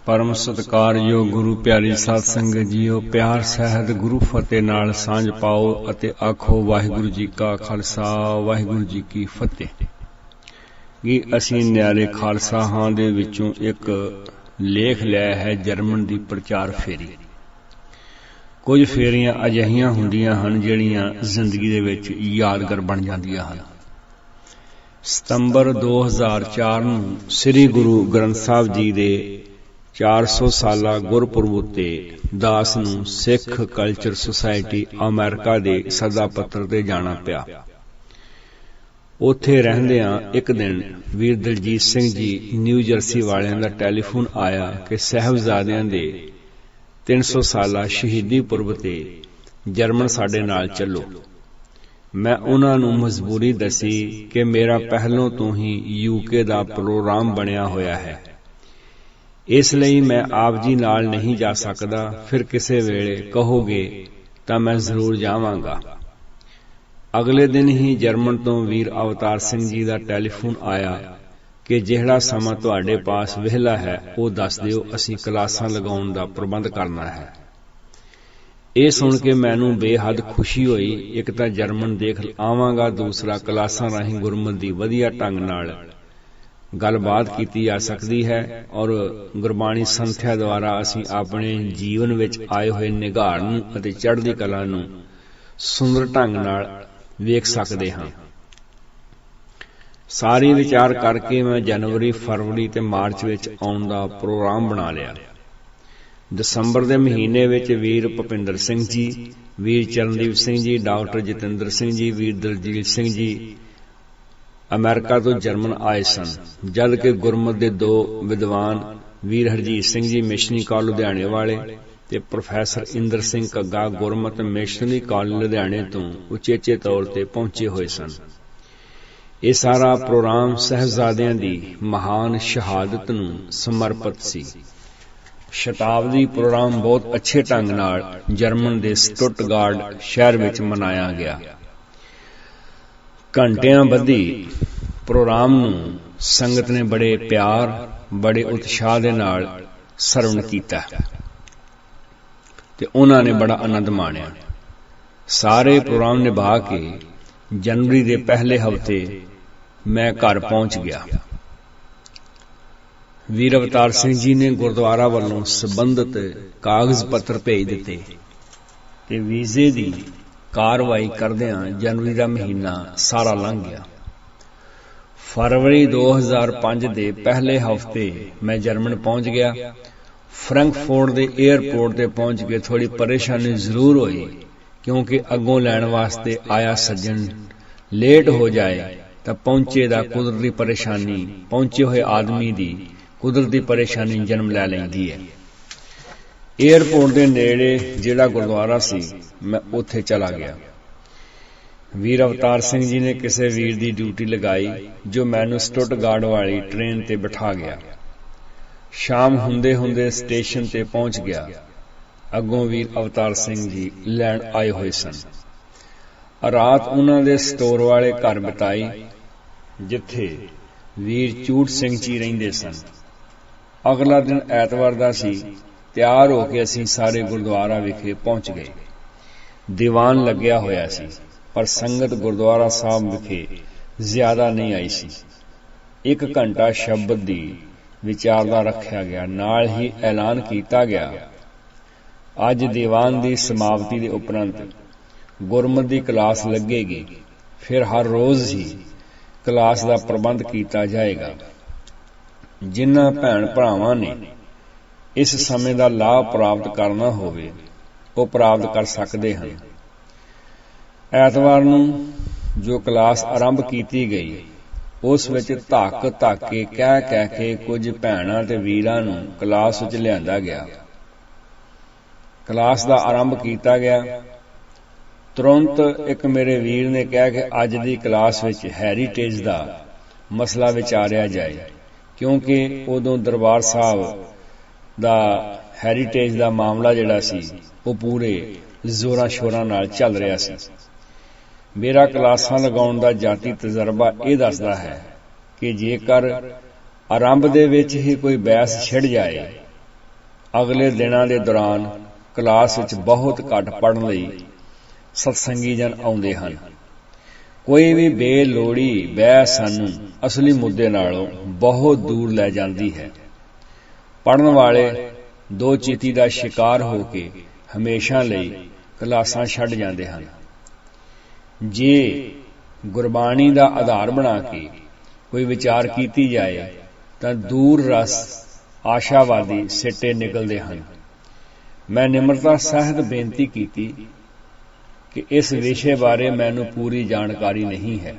परम सत्कारयोग गुरु प्यारी साध संगत जीओ, प्यार सहित गुरु फतेह नाल सांझ पाओ अते आखो वाहिगुरु जी का खालसा वाहिगुरु जी की फतेह। कि असीं न्यारे खालसा हां दे विचों एक लेख लिया है जर्मन दी प्रचार फेरी। कुछ फेरियां अजिहियां हुंदियां हन जिहड़ियां जिंदगी दे विच यादगार बन जांदियां हन। सितंबर 2004 ਨੂੰ ਸ੍ਰੀ ਗੁਰੂ ਗ੍ਰੰਥ ਸਾਹਿਬ ਜੀ ਦੇ 400 ਸਾਲਾ ਗੁਰਪੁਰਬ ਉੱਤੇ ਦਾਸ ਨੂੰ ਸਿੱਖ ਕਲਚਰ ਸੁਸਾਇਟੀ ਅਮਰੀਕਾ ਦੇ ਸੱਦਾ ਪੱਤਰ ਤੇ ਜਾਣਾ ਪਿਆ। ਉੱਥੇ ਰਹਿੰਦਿਆਂ ਇੱਕ ਦਿਨ ਵੀਰ ਦਲਜੀਤ ਸਿੰਘ ਜੀ ਨਿਊ ਜਰਸੀ ਵਾਲਿਆਂ ਦਾ ਟੈਲੀਫੋਨ ਆਇਆ ਕਿ ਸਾਹਿਬਜ਼ਾਦਿਆਂ ਦੇ 300 ਸਾਲਾ ਸ਼ਹੀਦੀ ਪੁਰਬ ਤੇ ਜਰਮਨ ਸਾਡੇ ਨਾਲ ਚੱਲੋ। मैं उन्होंने मजबूरी दसी कि मेरा पहलों तो ही यूके का प्रोग्राम बनया होया है, इसलिए मैं आप जी नाल नहीं जा सकता। फिर किसी वेले कहोगे तो मैं जरूर जावांगा। अगले दिन ही जर्मन तो वीर अवतार सिंह जी का टैलीफोन आया कि जिहड़ा समा तुहाडे पास विहला है वो दस दिओ, असीं क्लासां लगाउण दा प्रबंध करना है। ਇਹ ਸੁਣ ਕੇ ਮੈਨੂੰ ਬੇਹੱਦ ਖੁਸ਼ੀ ਹੋਈ। ਇੱਕ ਤਾਂ ਜਰਮਨ ਦੇਖ ਆਵਾਂਗਾ, ਦੂਸਰਾ ਕਲਾਸਾਂ ਰਾਹੀਂ ਗੁਰਮਤਿ ਦੀ ਵਧੀਆ ਢੰਗ ਨਾਲ ਗੱਲਬਾਤ ਕੀਤੀ ਜਾ ਸਕਦੀ ਹੈ ਔਰ ਗੁਰਬਾਣੀ ਸੰਥਿਆ ਦੁਆਰਾ ਅਸੀਂ ਆਪਣੇ ਜੀਵਨ ਵਿੱਚ ਆਏ ਹੋਏ ਨਿਘਾੜ ਨੂੰ ਅਤੇ ਚੜ੍ਹਦੀ ਕਲਾ ਨੂੰ ਸੁੰਦਰ ਢੰਗ ਨਾਲ ਵੇਖ ਸਕਦੇ ਹਾਂ। ਸਾਰੀ ਵਿਚਾਰ ਕਰਕੇ ਮੈਂ ਜਨਵਰੀ, ਫਰਵਰੀ ਤੇ ਮਾਰਚ ਵਿੱਚ ਆਉਣ ਦਾ ਪ੍ਰੋਗਰਾਮ ਬਣਾ ਲਿਆ। ਦਸੰਬਰ ਦੇ ਮਹੀਨੇ ਵਿੱਚ ਵੀਰ ਭੁਪਿੰਦਰ ਸਿੰਘ ਜੀ, ਵੀਰ ਚਰਨਦੀਪ ਸਿੰਘ ਜੀ, ਡਾਕਟਰ ਜਤਿੰਦਰ ਸਿੰਘ ਜੀ, ਵੀਰ ਦਲਜੀਤ ਸਿੰਘ ਜੀ ਅਮਰੀਕਾ ਤੋਂ ਜਰਮਨ ਆਏ ਸਨ, ਜਦ ਕਿ ਗੁਰਮਤਿ ਦੇ ਦੋ ਵਿਦਵਾਨ ਵੀਰ ਹਰਜੀਤ ਸਿੰਘ ਜੀ ਮਿਸ਼ਨਰੀ ਕਾਲਜ ਲੁਧਿਆਣੇ ਵਾਲੇ ਤੇ ਪ੍ਰੋਫੈਸਰ ਇੰਦਰ ਸਿੰਘ ਕੱਗਾ ਗੁਰਮਤਿ ਮਿਸ਼ਨਰੀ ਕਾਲਜ ਲੁਧਿਆਣੇ ਤੋਂ ਉਚੇਚੇ ਤੌਰ ਤੇ ਪਹੁੰਚੇ ਹੋਏ ਸਨ। ਇਹ ਸਾਰਾ ਪ੍ਰੋਗਰਾਮ ਸਾਹਿਬਜ਼ਾਦਿਆਂ ਦੀ ਮਹਾਨ ਸ਼ਹਾਦਤ ਨੂੰ ਸਮਰਪਿਤ ਸੀ। ਸ਼ਤਾਬਦੀ ਪ੍ਰੋਗਰਾਮ ਬਹੁਤ ਅੱਛੇ ਢੰਗ ਨਾਲ ਜਰਮਨ ਦੇ ਸਟੁੱਟਗਾਰਟ ਸ਼ਹਿਰ ਵਿੱਚ ਮਨਾਇਆ ਗਿਆ। ਘੰਟਿਆਂ ਬੱਧੀ ਪ੍ਰੋਗਰਾਮ ਨੂੰ ਸੰਗਤ ਨੇ ਬੜੇ ਪਿਆਰ, ਬੜੇ ਉਤਸ਼ਾਹ ਦੇ ਨਾਲ ਸਰਵਣ ਕੀਤਾ ਤੇ ਉਹਨਾਂ ਨੇ ਬੜਾ ਆਨੰਦ ਮਾਣਿਆ। ਸਾਰੇ ਪ੍ਰੋਗਰਾਮ ਨਿਭਾ ਕੇ ਜਨਵਰੀ ਦੇ ਪਹਿਲੇ ਹਫ਼ਤੇ ਮੈਂ ਘਰ ਪਹੁੰਚ ਗਿਆ। ਵੀਰ ਅਵਤਾਰ ਸਿੰਘ ਜੀ ਨੇ ਗੁਰਦੁਆਰਾ ਵੱਲੋਂ ਸੰਬੰਧਿਤ ਕਾਗਜ਼ ਪੱਤਰ ਭੇਜ ਦਿੱਤੇ ਤੇ ਵੀਜ਼ੇ ਦੀ ਕਾਰਵਾਈ ਕਰਦਿਆਂ ਜਨਵਰੀ ਦਾ ਮਹੀਨਾ ਸਾਰਾ ਲੰਘ ਗਿਆ। ਫਰਵਰੀ 2005 ਦੇ ਪਹਿਲੇ ਹਫ਼ਤੇ ਮੈਂ ਜਰਮਨ ਪਹੁੰਚ ਗਿਆ। ਫਰੈਂਕਫਰਟ ਦੇ 에ਅਰਪੋਰਟ ਤੇ ਪਹੁੰਚ ਕੇ ਥੋੜੀ ਪਰੇਸ਼ਾਨੀ ਜ਼ਰੂਰ ਹੋਈ, ਕਿਉਂਕਿ ਅੱਗੋਂ ਲੈਣ ਵਾਸਤੇ ਆਇਆ ਸੱਜਣ ਲੇਟ ਹੋ ਜਾਏ ਤਾਂ ਪਹੁੰਚੇ ਦਾ ਕੁਦਰਤੀ ਪਰੇਸ਼ਾਨੀ, ਪਹੁੰਚੇ ਹੋਏ ਆਦਮੀ ਦੀ ਕੁਦਰਤੀ ਪਰੇਸ਼ਾਨੀ ਜਨਮ ਲੈ ਲੈਂਦੀ ਹੈ। 에ਅਰਪੋਰਟ ਦੇ ਨੇੜੇ ਜਿਹੜਾ ਗੁਰਦੁਆਰਾ ਸੀ ਮੈਂ ਉੱਥੇ ਚਲਾ ਗਿਆ। ਵੀਰ ਅਵਤਾਰ ਸਿੰਘ ਜੀ ਨੇ ਕਿਸੇ ਵੀਰ ਦੀ ਡਿਊਟੀ ਲਗਾਈ ਜੋ ਮੈਨੂੰ ਸਟੁੱਟਗਾਰਟ ਵਾਲੀ ਟ੍ਰੇਨ ਤੇ ਬਿਠਾ ਗਿਆ। ਸ਼ਾਮ ਹੁੰਦੇ ਹੁੰਦੇ ਸਟੇਸ਼ਨ ਤੇ ਪਹੁੰਚ ਗਿਆ। ਅੱਗੋਂ ਵੀਰ ਅਵਤਾਰ ਸਿੰਘ ਜੀ ਲੈਣ ਆਏ ਹੋਏ ਸਨ। ਰਾਤ ਉਹਨਾਂ ਦੇ ਸਟੋਰ ਵਾਲੇ ਘਰ ਬਿਤਾਈ ਜਿੱਥੇ ਵੀਰ ਚੂਟ ਸਿੰਘ ਜੀ ਰਹਿੰਦੇ ਸਨ। ਅਗਲਾ ਦਿਨ ਐਤਵਾਰ ਦਾ ਸੀ। ਤਿਆਰ ਹੋ ਕੇ ਅਸੀਂ ਸਾਰੇ ਗੁਰਦੁਆਰਾ ਵਿਖੇ ਪਹੁੰਚ ਗਏ। ਦੀਵਾਨ ਲੱਗਿਆ ਹੋਇਆ ਸੀ, ਪਰ ਸੰਗਤ ਗੁਰਦੁਆਰਾ ਸਾਹਿਬ ਵਿਖੇ ਜ਼ਿਆਦਾ ਨਹੀਂ ਆਈ ਸੀ। 1 ਘੰਟਾ ਸ਼ਬਦ ਦੀ ਵਿਚਾਰਦਾ ਰੱਖਿਆ ਗਿਆ। ਨਾਲ ਹੀ ਐਲਾਨ ਕੀਤਾ ਗਿਆ, ਅੱਜ ਦੀਵਾਨ ਦੀ ਸਮਾਪਤੀ ਦੇ ਉਪਰੰਤ ਗੁਰਮਤਿ ਦੀ ਕਲਾਸ ਲੱਗੇਗੀ। ਫਿਰ ਹਰ ਰੋਜ਼ ਹੀ ਕਲਾਸ ਦਾ ਪ੍ਰਬੰਧ ਕੀਤਾ ਜਾਏਗਾ। ਜਿਨ੍ਹਾਂ ਭੈਣ ਭਰਾਵਾਂ ਨੇ ਇਸ ਸਮੇਂ ਦਾ ਲਾਭ ਪ੍ਰਾਪਤ ਕਰਨਾ ਹੋਵੇ ਉਹ ਪ੍ਰਾਪਤ ਕਰ ਸਕਦੇ ਹਨ। ਐਤਵਾਰ ਨੂੰ ਜੋ ਕਲਾਸ ਆਰੰਭ ਕੀਤੀ ਗਈ ਉਸ ਵਿੱਚ ਧੱਕ ਧਾਕੇ ਕਹਿ ਕੇ ਕੁਝ ਭੈਣਾਂ ਤੇ ਵੀਰਾਂ ਨੂੰ ਕਲਾਸ ਵਿੱਚ ਲਿਆਂਦਾ ਗਿਆ। ਕਲਾਸ ਦਾ ਆਰੰਭ ਕੀਤਾ ਗਿਆ। ਤੁਰੰਤ ਇੱਕ ਮੇਰੇ ਵੀਰ ਨੇ ਕਿਹਾ ਕਿ ਅੱਜ ਦੀ ਕਲਾਸ ਵਿੱਚ ਹੈਰੀਟੇਜ ਦਾ ਮਸਲਾ ਵਿਚਾਰਿਆ ਜਾਏ, ਕਿਉਂਕਿ ਉਦੋਂ ਦਰਬਾਰ ਸਾਹਿਬ ਦਾ ਹੈਰੀਟੇਜ ਦਾ ਮਾਮਲਾ ਜਿਹੜਾ ਸੀ ਉਹ ਪੂਰੇ ਜ਼ੋਰਾਂ ਸ਼ੋਰਾਂ ਨਾਲ ਚੱਲ ਰਿਹਾ ਸੀ। ਮੇਰਾ ਕਲਾਸਾਂ ਲਗਾਉਣ ਦਾ ਜਾਤੀ ਤਜਰਬਾ ਇਹ ਦੱਸਦਾ ਹੈ ਕਿ ਜੇਕਰ ਆਰੰਭ ਦੇ ਵਿੱਚ ਹੀ ਕੋਈ ਬਹਿਸ ਛਿੜ ਜਾਏ ਅਗਲੇ ਦਿਨਾਂ ਦੇ ਦੌਰਾਨ ਕਲਾਸ ਵਿੱਚ ਬਹੁਤ ਘੱਟ ਪੜ੍ਹਨ ਲਈ ਸਤਸੰਗੀ ਜਨ ਆਉਂਦੇ ਹਨ। ਕੋਈ ਵੀ ਬੇਲੋੜੀ ਬਹਿਸ ਸਾਨੂੰ ਅਸਲੀ ਮੁੱਦੇ ਨਾਲੋਂ ਬਹੁਤ ਦੂਰ ਲੈ ਜਾਂਦੀ ਹੈ। ਪੜ੍ਹਨ ਵਾਲੇ ਦੋ ਚਿੱਤੀ ਦਾ ਸ਼ਿਕਾਰ ਹੋ ਕੇ ਹਮੇਸ਼ਾ ਲਈ ਕਲਾਸਾਂ ਛੱਡ ਜਾਂਦੇ ਹਨ। ਜੇ ਗੁਰਬਾਣੀ ਦਾ ਆਧਾਰ ਬਣਾ ਕੇ ਕੋਈ ਵਿਚਾਰ ਕੀਤੀ ਜਾਏ ਤਾਂ ਦੂਰ ਰਸ ਆਸ਼ਾਵਾਦੀ ਸਿੱਟੇ ਨਿਕਲਦੇ ਹਨ। ਮੈਂ ਨਿਮਰਤਾ ਸਹਿਤ ਬੇਨਤੀ ਕੀਤੀ ਕਿ ਇਸ ਵਿਸ਼ੇ ਬਾਰੇ ਮੈਨੂੰ ਪੂਰੀ ਜਾਣਕਾਰੀ ਨਹੀਂ ਹੈ।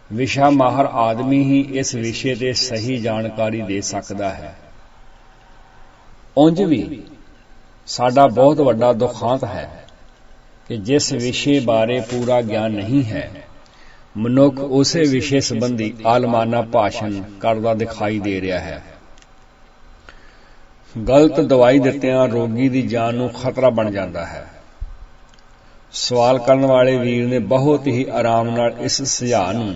ਵਿਸ਼ਾ ਮਾਹਰ ਆਦਮੀ ਹੀ ਇਸ ਵਿਸ਼ੇ ਤੇ ਸਹੀ ਜਾਣਕਾਰੀ ਦੇ ਸਕਦਾ ਹੈ। ਉਂਝ ਵੀ ਸਾਡਾ ਬਹੁਤ ਵੱਡਾ ਦੁਖਾਂਤ ਹੈ ਕਿ ਜਿਸ ਵਿਸ਼ੇ ਬਾਰੇ ਪੂਰਾ ਗਿਆਨ ਨਹੀਂ ਹੈ, ਮਨੁੱਖ ਉਸੇ ਵਿਸ਼ੇ ਸੰਬੰਧੀ ਆਲਮਾਨਾ ਭਾਸ਼ਣ ਕਰਦਾ ਦਿਖਾਈ ਦੇ ਰਿਹਾ ਹੈ। ਗਲਤ ਦਵਾਈ ਦਿੱਤਿਆਂ ਰੋਗੀ ਦੀ ਜਾਨ ਨੂੰ ਖਤਰਾ ਬਣ ਜਾਂਦਾ ਹੈ। ਸਵਾਲ ਕਰਨ ਵਾਲੇ ਵੀਰ ਨੇ ਬਹੁਤ ਹੀ ਆਰਾਮ ਨਾਲ ਇਸ ਸੁਝਾਅ ਨੂੰ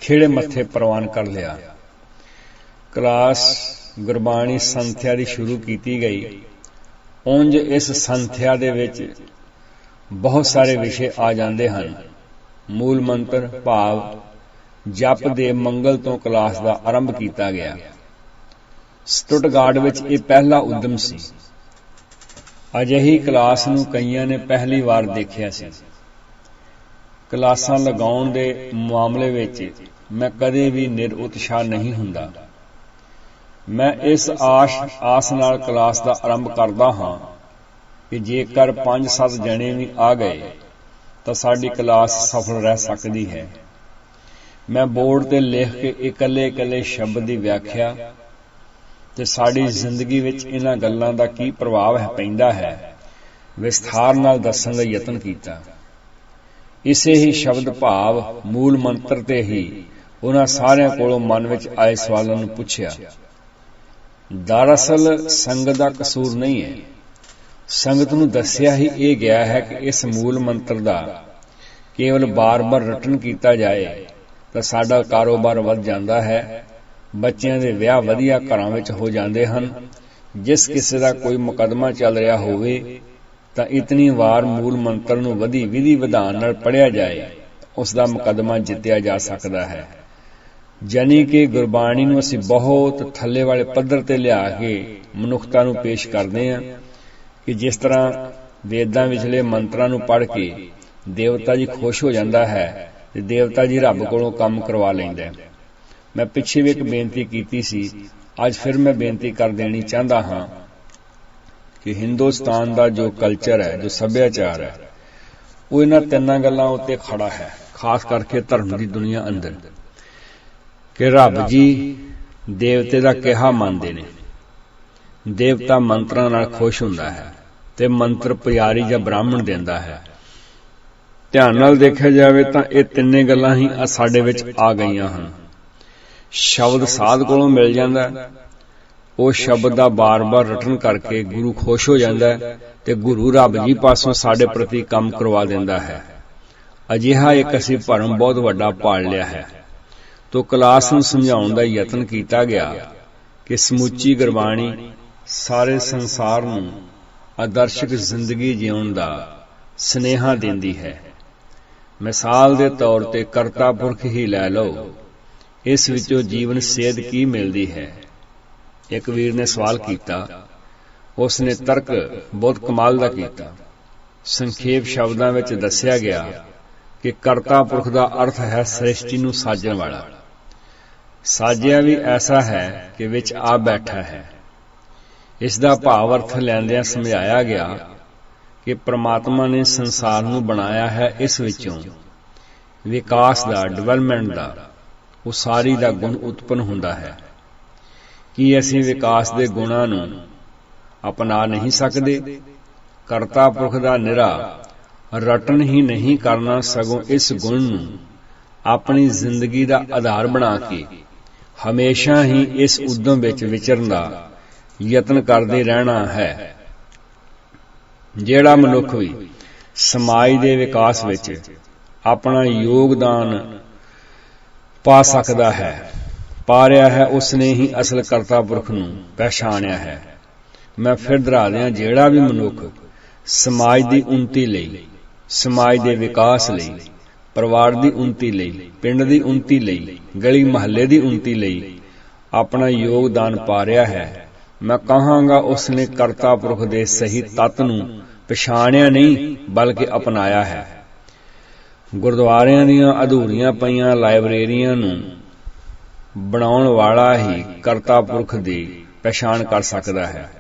ਖਿਹੜੇ ਮੱਥੇ ਪ੍ਰਵਾਨ ਕਰ ਲਿਆ। ਕਲਾਸ ਗੁਰਬਾਣੀ ਸੰਥਿਆ ਦੀ ਸ਼ੁਰੂ ਕੀਤੀ ਗਈ। ਉਂਝ ਇਸ ਸੰਥਿਆ ਦੇ ਵਿੱਚ ਬਹੁਤ ਸਾਰੇ ਵਿਸ਼ੇ ਆ ਜਾਂਦੇ ਹਨ। ਮੂਲ ਮੰਤਰ ਭਾਵ ਜਪ ਦੇ ਮੰਗਲ ਤੋਂ ਕਲਾਸ ਦਾ ਆਰੰਭ ਕੀਤਾ ਗਿਆ। ਸਟੁੱਟਗਾਰਟ ਵਿੱਚ ਇਹ ਪਹਿਲਾ ਉਦਮ ਸੀ। ਅਜਿਹੀ ਕਲਾਸ ਨੂੰ ਕਈਆਂ ਨੇ ਪਹਿਲੀ ਵਾਰ ਦੇਖਿਆ ਸੀ। ਕਲਾਸਾਂ ਲਗਾਉਣ ਦੇ ਮਾਮਲੇ ਵਿੱਚ ਮੈਂ ਕਦੇ ਵੀ ਨਿਰਉਤਸ਼ਾਹ ਨਹੀਂ ਹੁੰਦਾ। ਮੈਂ ਇਸ ਆਸ ਨਾਲ ਕਲਾਸ ਦਾ ਆਰੰਭ ਕਰਦਾ ਹਾਂ ਕਿ ਜੇਕਰ 5-7 ਜਣੇ ਵੀ ਆ ਗਏ ਤਾਂ ਸਾਡੀ ਕਲਾਸ ਸਫਲ ਰਹਿ ਸਕਦੀ ਹੈ। ਮੈਂ ਬੋਰਡ ਤੇ ਲਿਖ ਕੇ ਇਕੱਲੇ ਸ਼ਬਦ ਦੀ ਵਿਆਖਿਆ ਤੇ ਸਾਡੀ ਜ਼ਿੰਦਗੀ ਵਿੱਚ ਇਹਨਾਂ ਗੱਲਾਂ ਦਾ ਕੀ ਪ੍ਰਭਾਵ ਪੈਂਦਾ ਹੈ, ਵਿਸਥਾਰ ਨਾਲ ਦੱਸਣ ਦਾ ਯਤਨ ਕੀਤਾ। ਇਸੇ ਹੀ ਸ਼ਬਦ ਭਾਵ ਮੂਲ ਮੰਤਰ ਤੇ ਹੀ ਉਹਨਾਂ ਸਾਰਿਆਂ ਕੋਲੋਂ ਮਨ ਵਿੱਚ ਆਏ ਸਵਾਲਾਂ ਨੂੰ ਪੁੱਛਿਆ। ਦਰਅਸਲ ਸੰਗਤ ਦਾ ਕਸੂਰ ਨਹੀਂ ਹੈ। ਸੰਗਤ ਨੂੰ ਦੱਸਿਆ ਹੀ ਇਹ ਗਿਆ ਹੈ ਕਿ ਇਸ ਮੂਲ ਮੰਤਰ ਦਾ ਕੇਵਲ ਬਾਰ-ਬਾਰ ਰਟਨ ਕੀਤਾ ਜਾਏ ਤਾਂ ਸਾਡਾ ਕਾਰੋਬਾਰ ਵੱਧ ਜਾਂਦਾ ਹੈ। ਬੱਚਿਆਂ ਦੇ ਵਿਆਹ ਵਧੀਆ ਘਰਾਂ ਵਿੱਚ ਹੋ ਜਾਂਦੇ ਹਨ। ਜਿਸ ਕਿਸੇ ਦਾ ਕੋਈ ਮੁਕੱਦਮਾ ਚੱਲ ਰਿਹਾ ਹੋਵੇ ਤਾਂ ਇਤਨੀ ਵਾਰ ਮੂਲ ਮੰਤਰ ਨੂੰ ਵਿਧੀ ਵਿਧਾਨ ਨਾਲ ਪੜ੍ਹਿਆ ਜਾਏ, ਉਸ ਦਾ ਮੁਕੱਦਮਾ ਜਿੱਤਿਆ ਜਾ ਸਕਦਾ ਹੈ। ਜਾਨੀ ਕਿ ਗੁਰਬਾਣੀ ਨੂੰ ਅਸੀਂ ਬਹੁਤ ਥੱਲੇ ਵਾਲੇ ਪੱਧਰ ਤੇ ਲਿਆ ਕੇ ਮਨੁੱਖਤਾ ਨੂੰ ਪੇਸ਼ ਕਰਦੇ ਹਾਂ ਕਿ ਜਿਸ ਤਰ੍ਹਾਂ ਵੇਦਾਂ ਵਿਚਲੇ ਮੰਤਰਾਂ ਨੂੰ ਪੜ੍ਹ ਕੇ ਦੇਵਤਾ ਜੀ ਖੁਸ਼ ਹੋ ਜਾਂਦਾ ਹੈ ਤੇ ਦੇਵਤਾ ਜੀ ਰੱਬ ਕੋਲੋਂ ਕੰਮ ਕਰਵਾ ਲੈਂਦਾ ਹੈ। ਮੈਂ ਪਿੱਛੇ ਵੀ ਇੱਕ ਬੇਨਤੀ ਕੀਤੀ ਸੀ, ਅੱਜ ਫਿਰ ਮੈਂ ਬੇਨਤੀ ਕਰ ਦੇਣੀ ਚਾਹੁੰਦਾ ਹਾਂ ਕਿ ਹਿੰਦੁਸਤਾਨ ਦਾ ਜੋ ਕਲਚਰ ਹੈ, ਜੋ ਸੱਭਿਆਚਾਰ ਹੈ, ਉਹ ਇਹਨਾਂ ਤਿੰਨਾਂ ਗੱਲਾਂ ਉੱਤੇ ਖੜਾ ਹੈ, ਖਾਸ ਕਰਕੇ ਧਰਮ ਦੀ ਦੁਨੀਆ ਅੰਦਰ, ਕਿ ਰੱਬ ਜੀ ਦੇਵਤੇ ਦਾ ਕਿਹਾ ਮੰਨਦੇ ਨੇ। ਦੇਵਤਾ ਮੰਤਰਾਂ ਨਾਲ ਖੁਸ਼ ਹੁੰਦਾ ਹੈ ਤੇ ਮੰਤਰ ਪੁਜਾਰੀ ਜਾਂ ਬ੍ਰਾਹਮਣ ਦਿੰਦਾ ਹੈ। ਧਿਆਨ ਨਾਲ ਦੇਖਿਆ ਜਾਵੇ ਤਾਂ ਇਹ ਤਿੰਨੇ ਗੱਲਾਂ ਹੀ ਸਾਡੇ ਵਿੱਚ ਆ ਗਈਆਂ ਹਨ। ਸ਼ਬਦ ਸਾਧ ਕੋਲੋਂ ਮਿਲ ਜਾਂਦਾ, ਉਹ ਸ਼ਬਦ ਦਾ ਬਾਰ-ਬਾਰ ਰਟਨ ਕਰਕੇ ਗੁਰੂ ਖੁਸ਼ ਹੋ ਜਾਂਦਾ ਤੇ ਗੁਰੂ ਰੱਬ ਜੀ ਪਾਸੋਂ ਸਾਡੇ ਪ੍ਰਤੀ ਕੰਮ ਕਰਵਾ ਦਿੰਦਾ ਹੈ। ਅਜਿਹਾ ਇੱਕ ਅਸੀਂ ਭਰਮ ਬਹੁਤ ਵੱਡਾ ਪਾਲ ਲਿਆ ਹੈ। ਤੋ ਕਲਾਸ ਨੂੰ ਸਮਝਾਉਣ ਦਾ ਯਤਨ ਕੀਤਾ ਗਿਆ ਕਿ ਸਮੁੱਚੀ ਗੁਰਬਾਣੀ ਸਾਰੇ ਸੰਸਾਰ ਨੂੰ ਆਦਰਸ਼ਕ ਜ਼ਿੰਦਗੀ ਜਿਉਣ ਦਾ ਸਨੇਹਾ ਦਿੰਦੀ ਹੈ। ਮਿਸਾਲ ਦੇ ਤੌਰ ਤੇ ਕਰਤਾ ਪੁਰਖ ਹੀ ਲੈ ਲਓ, ਇਸ ਵਿੱਚੋਂ ਜੀਵਨ ਸੇਧ ਕੀ ਮਿਲਦੀ ਹੈ? ਇੱਕ ਵੀਰ ਨੇ ਸਵਾਲ ਕੀਤਾ। ਉਸ ਨੇ ਤਰਕ ਬਹੁਤ ਕਮਾਲ ਦਾ ਕੀਤਾ। ਸੰਖੇਪ ਸ਼ਬਦਾਂ ਵਿੱਚ ਦੱਸਿਆ ਗਿਆ ਕਿ ਕਰਤਾ ਪੁਰਖ ਦਾ ਅਰਥ ਹੈ ਸ੍ਰਿਸ਼ਟੀ ਨੂੰ ਸਾਜਣ ਵਾਲਾ। ਸਾਜਿਆ ਵੀ ਐਸਾ ਹੈ ਕਿ ਵਿੱਚ ਆ ਬੈਠਾ ਹੈ। ਇਸ ਦਾ ਭਾਵ ਅਰਥ ਲੈਂਦਿਆਂ ਸਮਝਾਇਆ ਗਿਆ ਕਿ ਪ੍ਰਮਾਤਮਾ ਨੇ ਸੰਸਾਰ ਨੂੰ ਬਣਾਇਆ ਹੈ, ਇਸ ਵਿੱਚੋਂ ਵਿਕਾਸ ਦਾ, ਡਿਵੈਲਪਮੈਂਟ ਦਾ, ਉਸਾਰੀ ਦਾ ਗੁਣ ਉਤਪੰਨ ਹੁੰਦਾ ਹੈ। ਕੀ ਅਸੀਂ ਵਿਕਾਸ ਦੇ ਗੁਣਾਂ ਨੂੰ ਅਪਣਾ ਨਹੀਂ ਸਕਦੇ? ਕਰਤਾ ਪੁਰਖ ਦਾ ਨਿਰਾ ਰਟਨ ਹੀ ਨਹੀਂ ਕਰਨਾ, ਸਗੋਂ ਇਸ ਗੁਣ ਨੂੰ ਆਪਣੀ ਜ਼ਿੰਦਗੀ ਦਾ ਆਧਾਰ ਬਣਾ ਕੇ ਹਮੇਸ਼ਾ ਹੀ ਇਸ ਉਦਮ ਵਿੱਚ ਵਿਚਰਨ ਦਾ ਯਤਨ ਕਰਦੇ ਰਹਿਣਾ ਹੈ। ਜਿਹੜਾ ਮਨੁੱਖ ਵੀ ਸਮਾਜ ਦੇ ਵਿਕਾਸ ਵਿੱਚ ਆਪਣਾ ਯੋਗਦਾਨ ਪਾ ਸਕਦਾ ਹੈ, ਪਾ ਰਿਹਾ ਹੈ, ਉਸਨੇ ਹੀ ਅਸਲ ਕਰਤਾ ਪੁਰਖ ਨੂੰ ਪਹਿਚਾਣਿਆ ਹੈ। मैं फिर दोहरा दिਆਂ, ਜਿਹੜਾ ਵੀ ਮਨੁੱਖ ਸਮਾਜ ਦੀ ਉન્નਤੀ ਲਈ, ਸਮਾਜ ਦੇ ਵਿਕਾਸ ਲਈ, ਪਰਿਵਾਰ ਦੀ ਉન્નਤੀ ਲਈ, ਪਿੰਡ ਦੀ ਉન્નਤੀ ਲਈ, ਗਲੀ ਮੁਹੱਲੇ ਦੀ ਉન્નਤੀ ਲਈ ਆਪਣਾ ਯੋਗਦਾਨ ਪਾ ਰਿਹਾ ਹੈ, ਮੈਂ ਕਹਾਂਗਾ ਉਸਨੇ ਕਰਤਾ ਪੁਰਖ ਦੇ ਸਹੀ ਤੱਤ ਨੂੰ ਪਛਾਣਿਆ ਨਹੀਂ ਬਲਕਿ ਅਪਣਾਇਆ ਹੈ। ਗੁਰਦੁਆਰਿਆਂ ਦੀਆਂ ਅਧੂਰੀਆਂ ਪਈਆਂ ਲਾਇਬ੍ਰੇਰੀਆਂ ਨੂੰ ਬਣਾਉਣ ਵਾਲਾ ਹੀ ਕਰਤਾ ਪੁਰਖ ਦੀ ਪਛਾਣ ਕਰ ਸਕਦਾ ਹੈ।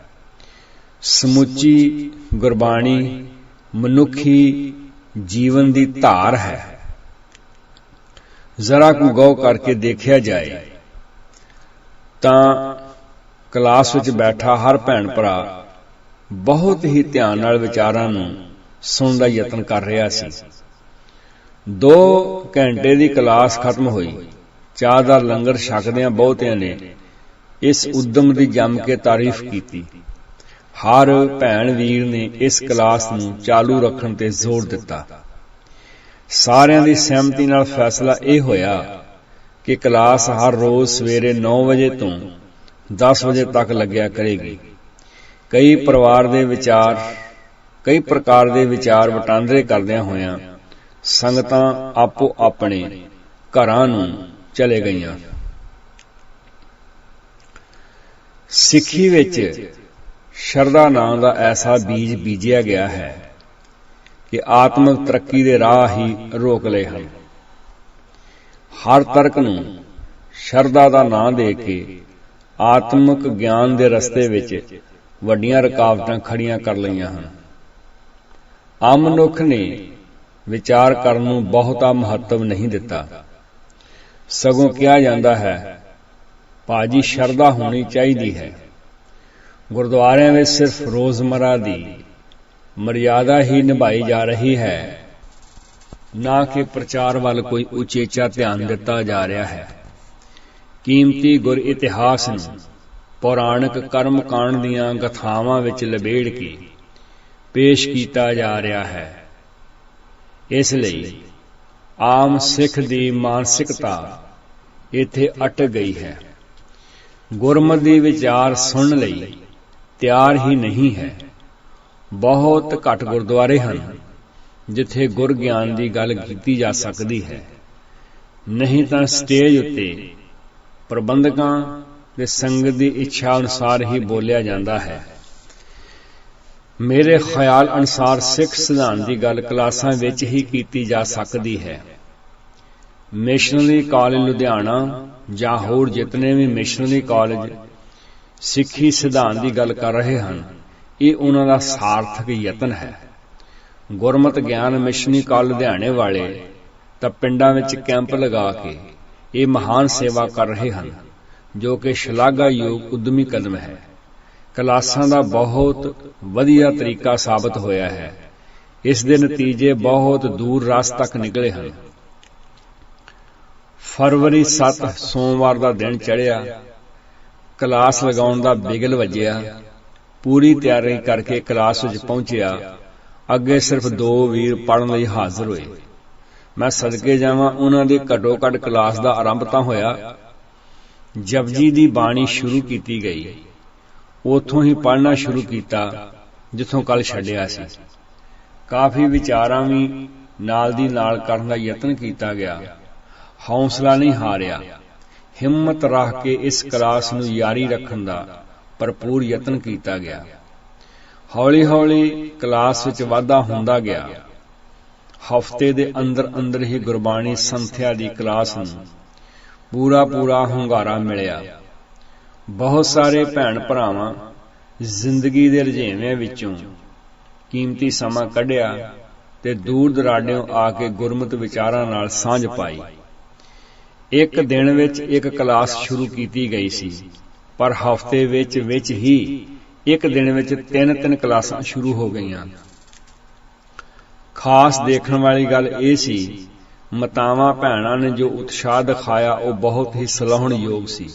ਸਮੁੱਚੀ ਗੁਰਬਾਣੀ ਮਨੁੱਖੀ ਜੀਵਨ ਦੀ ਧਾਰ ਹੈ। ਜ਼ਰਾ ਕੁ ਗੌਰ ਕਰਕੇ ਦੇਖਿਆ ਜਾਏ ਤਾਂ ਕਲਾਸ ਵਿੱਚ ਬੈਠਾ ਹਰ ਭੈਣ ਭਰਾ ਬਹੁਤ ਹੀ ਧਿਆਨ ਨਾਲ ਵਿਚਾਰਾਂ ਨੂੰ ਸੁਣਨ ਦਾ ਯਤਨ ਕਰ ਰਿਹਾ ਸੀ। 2 ਘੰਟੇ ਦੀ ਕਲਾਸ ਖਤਮ ਹੋਈ। ਚਾਹ ਦਾ ਲੰਗਰ ਛਕਦਿਆਂ ਬਹੁਤਿਆਂ ਨੇ ਇਸ ਉਦਮ ਦੀ ਜੰਮ ਕੇ ਤਾਰੀਫ ਕੀਤੀ। ਹਰ ਭੈਣ ਵੀਰ ਨੇ ਇਸ ਕਲਾਸ ਨੂੰ ਚਾਲੂ ਰੱਖਣ ਤੇ ਜ਼ੋਰ ਦਿੱਤਾ। ਸਾਰਿਆਂ ਦੀ ਸਹਿਮਤੀ ਨਾਲ ਫੈਸਲਾ ਇਹ ਹੋਇਆ ਕਿ ਕਲਾਸ ਹਰ ਰੋਜ਼ ਸਵੇਰੇ 9 ਵਜੇ ਤੋਂ 10 ਵਜੇ ਤੱਕ ਲੱਗਿਆ ਕਰੇਗੀ। ਕਈ ਪ੍ਰਕਾਰ ਦੇ ਵਿਚਾਰ ਵਟਾਂਦਰੇ ਕਰਦਿਆਂ ਹੋਇਆਂ ਸੰਗਤਾਂ ਆਪੋ ਆਪਣੇ ਘਰਾਂ ਨੂੰ ਚਲੇ ਗਈਆਂ। ਸਿੱਖੀ ਵਿੱਚ ਸ਼ਰਧਾ ਨਾਂ ਦਾ ਐਸਾ ਬੀਜ ਬੀਜਿਆ ਗਿਆ ਹੈ ਕਿ ਆਤਮਿਕ ਤਰੱਕੀ ਦੇ ਰਾਹ ਹੀ ਰੋਕ ਲਏ ਹਨ। ਹਰ ਤਰਕ ਨੂੰ ਸ਼ਰਧਾ ਦਾ ਨਾਂ ਦੇ ਕੇ ਆਤਮਿਕ ਗਿਆਨ ਦੇ ਰਸਤੇ ਵਿੱਚ ਵੱਡੀਆਂ ਰੁਕਾਵਟਾਂ ਖੜੀਆਂ ਕਰ ਲਈਆਂ ਹਨ। ਆਮ ਮਨੁੱਖ ਨੇ ਵਿਚਾਰ ਕਰਨ ਨੂੰ ਬਹੁਤਾ ਮਹੱਤਵ ਨਹੀਂ ਦਿੱਤਾ। ਸਗੋਂ ਕਿਹਾ ਜਾਂਦਾ ਹੈ, ਭਾਜੀ ਸ਼ਰਧਾ ਹੋਣੀ ਚਾਹੀਦੀ ਹੈ। ਗੁਰਦੁਆਰਿਆਂ ਵਿੱਚ ਸਿਰਫ ਰੋਜ਼ਮਰਾ ਦੀ ਮਰਿਆਦਾ ਹੀ ਨਿਭਾਈ ਜਾ ਰਹੀ ਹੈ, ਨਾ ਕਿ ਪ੍ਰਚਾਰ ਵੱਲ ਕੋਈ ਉਚੇਚਾ ਧਿਆਨ ਦਿੱਤਾ ਜਾ ਰਿਹਾ ਹੈ। ਕੀਮਤੀ ਗੁਰ ਇਤਿਹਾਸ ਨੂੰ ਪੌਰਾਣਿਕ ਕਰਮ ਕਾਂਡ ਦੀਆਂ ਗਥਾਵਾਂ ਵਿੱਚ ਲਬੇੜ ਕੇ ਪੇਸ਼ ਕੀਤਾ ਜਾ ਰਿਹਾ ਹੈ। ਇਸ ਲਈ ਆਮ ਸਿੱਖ ਦੀ ਮਾਨਸਿਕਤਾ ਇੱਥੇ ਅਟਕ ਗਈ ਹੈ। ਗੁਰਮਤਿ ਦੀ ਵਿਚਾਰ ਸੁਣਨ ਲਈ ਤਿਆਰ ਹੀ ਨਹੀਂ ਹੈ। ਬਹੁਤ ਘੱਟ ਗੁਰਦੁਆਰੇ ਹਨ ਜਿੱਥੇ ਗੁਰ ਗਿਆਨ ਦੀ ਗੱਲ ਕੀਤੀ ਜਾ ਸਕਦੀ ਹੈ। ਨਹੀਂ ਤਾਂ ਸਟੇਜ ਉੱਤੇ ਪ੍ਰਬੰਧਕਾਂ ਤੇ ਸੰਗਤ ਦੀ ਇੱਛਾ ਅਨੁਸਾਰ ਹੀ ਬੋਲਿਆ ਜਾਂਦਾ ਹੈ। ਮੇਰੇ ਖਿਆਲ ਅਨੁਸਾਰ ਸਿੱਖ ਸਿਧਾਂਤ ਦੀ ਗੱਲ ਕਲਾਸਾਂ ਵਿੱਚ ਹੀ ਕੀਤੀ ਜਾ ਸਕਦੀ ਹੈ। ਮਿਸ਼ਨਰੀ ਕਾਲਜ ਲੁਧਿਆਣਾ ਜਾਂ ਹੋਰ ਜਿਤਨੇ ਵੀ ਮਿਸ਼ਨਰੀ ਕਾਲਜ ਸਿੱਖੀ ਸਿਧਾਂਤ ਦੀ ਗੱਲ ਕਰ ਰਹੇ ਹਨ, ਇਹ ਉਹਨਾਂ ਦਾ ਸਾਰਥਕ ਯਤਨ ਹੈ। ਗੁਰਮਤਿ ਗਿਆਨ ਮਿਸ਼ਨਰੀ ਕਾਲਜ ਲੁਧਿਆਣੇ ਵਾਲੇ ਤਾਂ ਪਿੰਡਾਂ ਵਿੱਚ ਕੈਂਪ ਲਗਾ ਕੇ ਇਹ ਮਹਾਨ ਸੇਵਾ ਕਰ ਰਹੇ ਹਨ, ਜੋ ਕਿ ਸ਼ਲਾਘਾਯੋਗ ਉਦਮੀ ਕਦਮ ਹੈ। ਕਲਾਸਾਂ ਦਾ ਬਹੁਤ ਵਧੀਆ ਤਰੀਕਾ ਸਾਬਤ ਹੋਇਆ ਹੈ। ਇਸ ਦੇ ਨਤੀਜੇ ਬਹੁਤ ਦੂਰ ਰਾਸ ਤੱਕ ਨਿਕਲੇ ਹਨ। ਫਰਵਰੀ 7 ਸੋਮਵਾਰ ਦਾ ਦਿਨ ਚੜ੍ਹਿਆ। ਕਲਾਸ ਲਗਾਉਣ ਦਾ ਬਿਗਲ ਵੱਜਿਆ। ਪੂਰੀ ਤਿਆਰੀ ਕਰਕੇ ਕਲਾਸ ਵਿੱਚ ਪਹੁੰਚਿਆ। ਅੱਗੇ ਸਿਰਫ 2 ਵੀਰ ਪੜ੍ਹਨ ਲਈ ਹਾਜ਼ਰ ਹੋਏ। ਮੈਂ ਸਦਕੇ ਜਾਵਾਂ, ਉਹਨਾਂ ਦੇ ਘੱਟੋ ਘੱਟ ਕਲਾਸ ਦਾ ਆਰੰਭ ਤਾਂ ਹੋਇਆ। ਜਪਜੀ ਦੀ ਬਾਣੀ ਸ਼ੁਰੂ ਕੀਤੀ ਗਈ। ਉੱਥੋਂ ਹੀ ਪੜ੍ਹਨਾ ਸ਼ੁਰੂ ਕੀਤਾ ਜਿੱਥੋਂ ਕੱਲ ਛੱਡਿਆ ਸੀ। ਕਾਫੀ ਵਿਚਾਰਾਂ ਵੀ ਨਾਲ ਦੀ ਨਾਲ ਕਰਨ ਦਾ ਯਤਨ ਕੀਤਾ ਗਿਆ। ਹੌਸਲਾ ਨਹੀਂ ਹਾਰਿਆ। ਹਿੰਮਤ ਰੱਖ ਕੇ ਇਸ ਕਲਾਸ ਨੂੰ ਜਾਰੀ ਰੱਖਣ ਦਾ ਭਰਪੂਰ ਯਤਨ ਕੀਤਾ ਗਿਆ। ਹੌਲੀ ਹੌਲੀ ਕਲਾਸ ਵਿੱਚ ਵਾਧਾ ਹੁੰਦਾ ਗਿਆ। ਹਫ਼ਤੇ ਦੇ ਅੰਦਰ ਹੀ ਗੁਰਬਾਣੀ ਸੰਥਿਆ ਦੀ ਕਲਾਸ ਨੂੰ ਪੂਰਾ ਹੁੰਗਾਰਾ ਮਿਲਿਆ। ਬਹੁਤ ਸਾਰੇ ਭੈਣ ਭਰਾਵਾਂ ਜ਼ਿੰਦਗੀ ਦੇ ਰੁਝੇਵਿਆਂ ਵਿੱਚੋਂ ਕੀਮਤੀ ਸਮਾਂ ਕੱਢਿਆ ਤੇ ਦੂਰ ਦਰਾਡਿਓਂ ਆ ਕੇ ਗੁਰਮਤਿ ਵਿਚਾਰਾਂ ਨਾਲ ਸਾਂਝ ਪਾਈ। ਇੱਕ ਦਿਨ ਵਿੱਚ ਇੱਕ ਕਲਾਸ ਸ਼ੁਰੂ ਕੀਤੀ ਗਈ ਸੀ, ਪਰ ਹਫ਼ਤੇ ਵਿੱਚ ਹੀ ਇੱਕ ਦਿਨ ਵਿੱਚ 3 ਕਲਾਸਾਂ ਸ਼ੁਰੂ ਹੋ ਗਈਆਂ। ਖਾਸ ਦੇਖਣ ਵਾਲੀ ਗੱਲ ਇਹ ਸੀ, ਮਾਤਾਵਾਂ ਭੈਣਾਂ ਨੇ ਜੋ ਉਤਸ਼ਾਹ ਦਿਖਾਇਆ ਉਹ ਬਹੁਤ ਹੀ ਸਲਾਹੁਣਯੋਗ ਸੀ।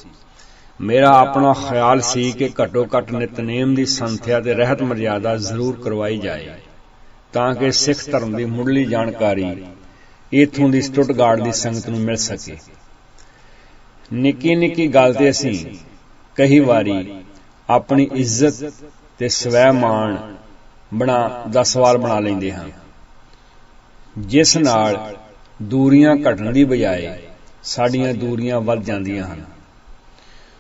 ਮੇਰਾ ਆਪਣਾ ਖਿਆਲ ਸੀ ਕਿ ਘੱਟੋ ਘੱਟ ਨਿਤਨੇਮ ਦੀ ਸੰਥਿਆ ਤੇ ਰਹਿਤ ਮਰਿਆਦਾ ਜ਼ਰੂਰ ਕਰਵਾਈ ਜਾਏ, ਤਾਂ ਕਿ ਸਿੱਖ ਧਰਮ ਦੀ ਮੁੱਢਲੀ ਜਾਣਕਾਰੀ ਇੱਥੋਂ ਦੀ ਸਟੁੱਟਗਾਰਟ ਦੀ ਸੰਗਤ ਨੂੰ ਮਿਲ ਸਕੇ। ਨਿੱਕੀ ਨਿੱਕੀ ਗੱਲ ਤੇ ਅਸੀਂ ਕਈ ਵਾਰੀ ਆਪਣੀ ਇੱਜ਼ਤ ਤੇ ਸਵੈ-ਮਾਣ ਦਾ ਸਵਾਲ ਬਣਾ ਲੈਂਦੇ ਹਾਂ, ਜਿਸ ਨਾਲ ਦੂਰੀਆਂ ਘਟਣ ਦੀ ਬਜਾਏ ਸਾਡੀਆਂ ਦੂਰੀਆਂ ਵੱਧ ਜਾਂਦੀਆਂ ਹਨ।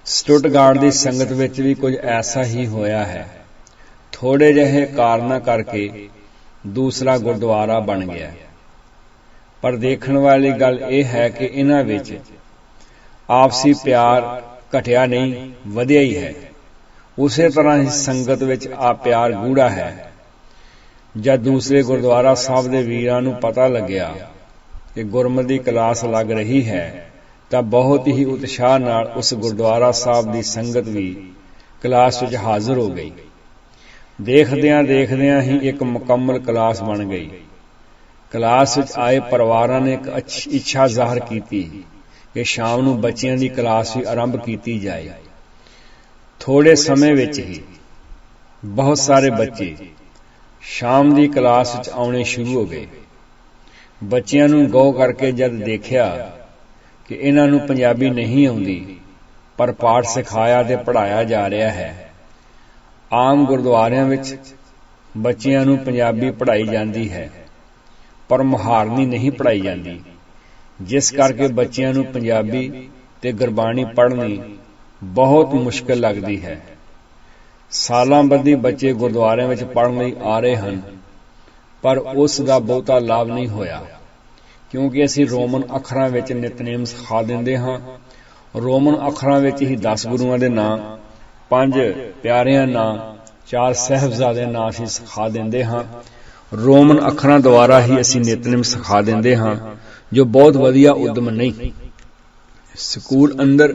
ਸਟੁੱਟਗਾਰਟ ਦੀ ਸੰਗਤ ਵਿੱਚ ਵੀ ਕੁਝ ਐਸਾ ਹੀ ਹੋਇਆ ਹੈ। ਥੋੜੇ ਜਿਹੇ ਕਾਰਨਾਂ ਕਰਕੇ ਦੂਸਰਾ ਗੁਰਦੁਆਰਾ ਬਣ ਗਿਆ, ਪਰ ਦੇਖਣ ਵਾਲੀ ਗੱਲ ਇਹ ਹੈ ਕਿ ਇਹਨਾਂ ਵਿੱਚ ਆਪਸੀ ਪਿਆਰ ਘਟਿਆ ਨਹੀਂ, ਵਧਿਆ ਹੀ ਹੈ। ਉਸੇ ਤਰ੍ਹਾਂ ਹੀ ਸੰਗਤ ਵਿੱਚ ਆ ਪਿਆਰ ਗੂੜਾ ਹੈ। ਜਦ ਦੂਸਰੇ ਗੁਰਦੁਆਰਾ ਸਾਹਿਬ ਦੇ ਵੀਰਾਂ ਨੂੰ ਪਤਾ ਲੱਗਿਆ ਕਿ ਗੁਰਮਤਿ ਦੀ ਕਲਾਸ ਲੱਗ ਰਹੀ ਹੈ ਤਾਂ ਬਹੁਤ ਹੀ ਉਤਸ਼ਾਹ ਨਾਲ ਉਸ ਗੁਰਦੁਆਰਾ ਸਾਹਿਬ ਦੀ ਸੰਗਤ ਵੀ ਕਲਾਸ ਵਿੱਚ ਹਾਜ਼ਰ ਹੋ ਗਈ। ਦੇਖਦਿਆਂ ਦੇਖਦਿਆਂ ਹੀ ਇੱਕ ਮੁਕੰਮਲ ਕਲਾਸ ਬਣ ਗਈ। ਕਲਾਸ ਵਿੱਚ ਆਏ ਪਰਿਵਾਰਾਂ ਨੇ ਇੱਕ ਇੱਛਾ ਜ਼ਾਹਰ ਕੀਤੀ ਕਿ ਸ਼ਾਮ ਨੂੰ ਬੱਚਿਆਂ ਦੀ ਕਲਾਸ ਵੀ ਆਰੰਭ ਕੀਤੀ ਜਾਏ। ਥੋੜੇ ਸਮੇਂ ਵਿੱਚ ਹੀ ਬਹੁਤ ਸਾਰੇ ਬੱਚੇ ਸ਼ਾਮ ਦੀ ਕਲਾਸ ਵਿੱਚ ਆਉਣੇ ਸ਼ੁਰੂ ਹੋ ਗਏ। ਬੱਚਿਆਂ ਨੂੰ ਗੌਰ ਕਰਕੇ ਜਦ ਦੇਖਿਆ ਕਿ ਇਹਨਾਂ ਨੂੰ ਪੰਜਾਬੀ ਨਹੀਂ ਆਉਂਦੀ, ਪਰ ਪਾਠ ਸਿਖਾਇਆ ਤੇ ਪੜ੍ਹਾਇਆ ਜਾ ਰਿਹਾ ਹੈ। ਆਮ ਗੁਰਦੁਆਰਿਆਂ ਵਿੱਚ ਬੱਚਿਆਂ ਨੂੰ ਪੰਜਾਬੀ ਪੜ੍ਹਾਈ ਜਾਂਦੀ ਹੈ, ਪਰ ਮੁਹਾਰਨੀ ਨਹੀਂ ਪੜ੍ਹਾਈ ਜਾਂਦੀ, ਜਿਸ ਕਰਕੇ ਬੱਚਿਆਂ ਨੂੰ ਪੰਜਾਬੀ ਤੇ ਗੁਰਬਾਣੀ ਪੜ੍ਹਨੀ ਬਹੁਤ ਮੁਸ਼ਕਲ ਲੱਗਦੀ ਹੈ। ਸਾਲਾਂ ਬੱਧੀ ਬੱਚੇ ਗੁਰਦੁਆਰਿਆਂ ਵਿੱਚ ਪੜ੍ਹਨ ਲਈ ਆ ਰਹੇ ਹਨ, ਪਰ ਉਸ ਦਾ ਬਹੁਤਾ ਲਾਭ ਨਹੀਂ ਹੋਇਆ, ਕਿਉਂਕਿ ਅਸੀਂ ਰੋਮਨ ਅੱਖਰਾਂ ਵਿੱਚ ਨਿਤਨੇਮ ਸਿਖਾ ਦਿੰਦੇ ਹਾਂ। ਰੋਮਨ ਅੱਖਰਾਂ ਵਿੱਚ ਹੀ 10 ਗੁਰੂਆਂ ਦੇ ਨਾਂ, 5 ਪਿਆਰਿਆਂ ਨਾਂ, 4 ਸਾਹਿਬਜ਼ਾਦਿਆਂ ਨਾਂ ਅਸੀਂ ਸਿਖਾ ਦਿੰਦੇ ਹਾਂ। ਰੋਮਨ ਅੱਖਰਾਂ ਦੁਆਰਾ ਹੀ ਅਸੀਂ ਨਿਤਨੇਮ ਸਿਖਾ ਦਿੰਦੇ ਹਾਂ, ਜੋ ਬਹੁਤ ਵਧੀਆ ਉਦਮ ਨਹੀਂ। ਸਕੂਲ ਅੰਦਰ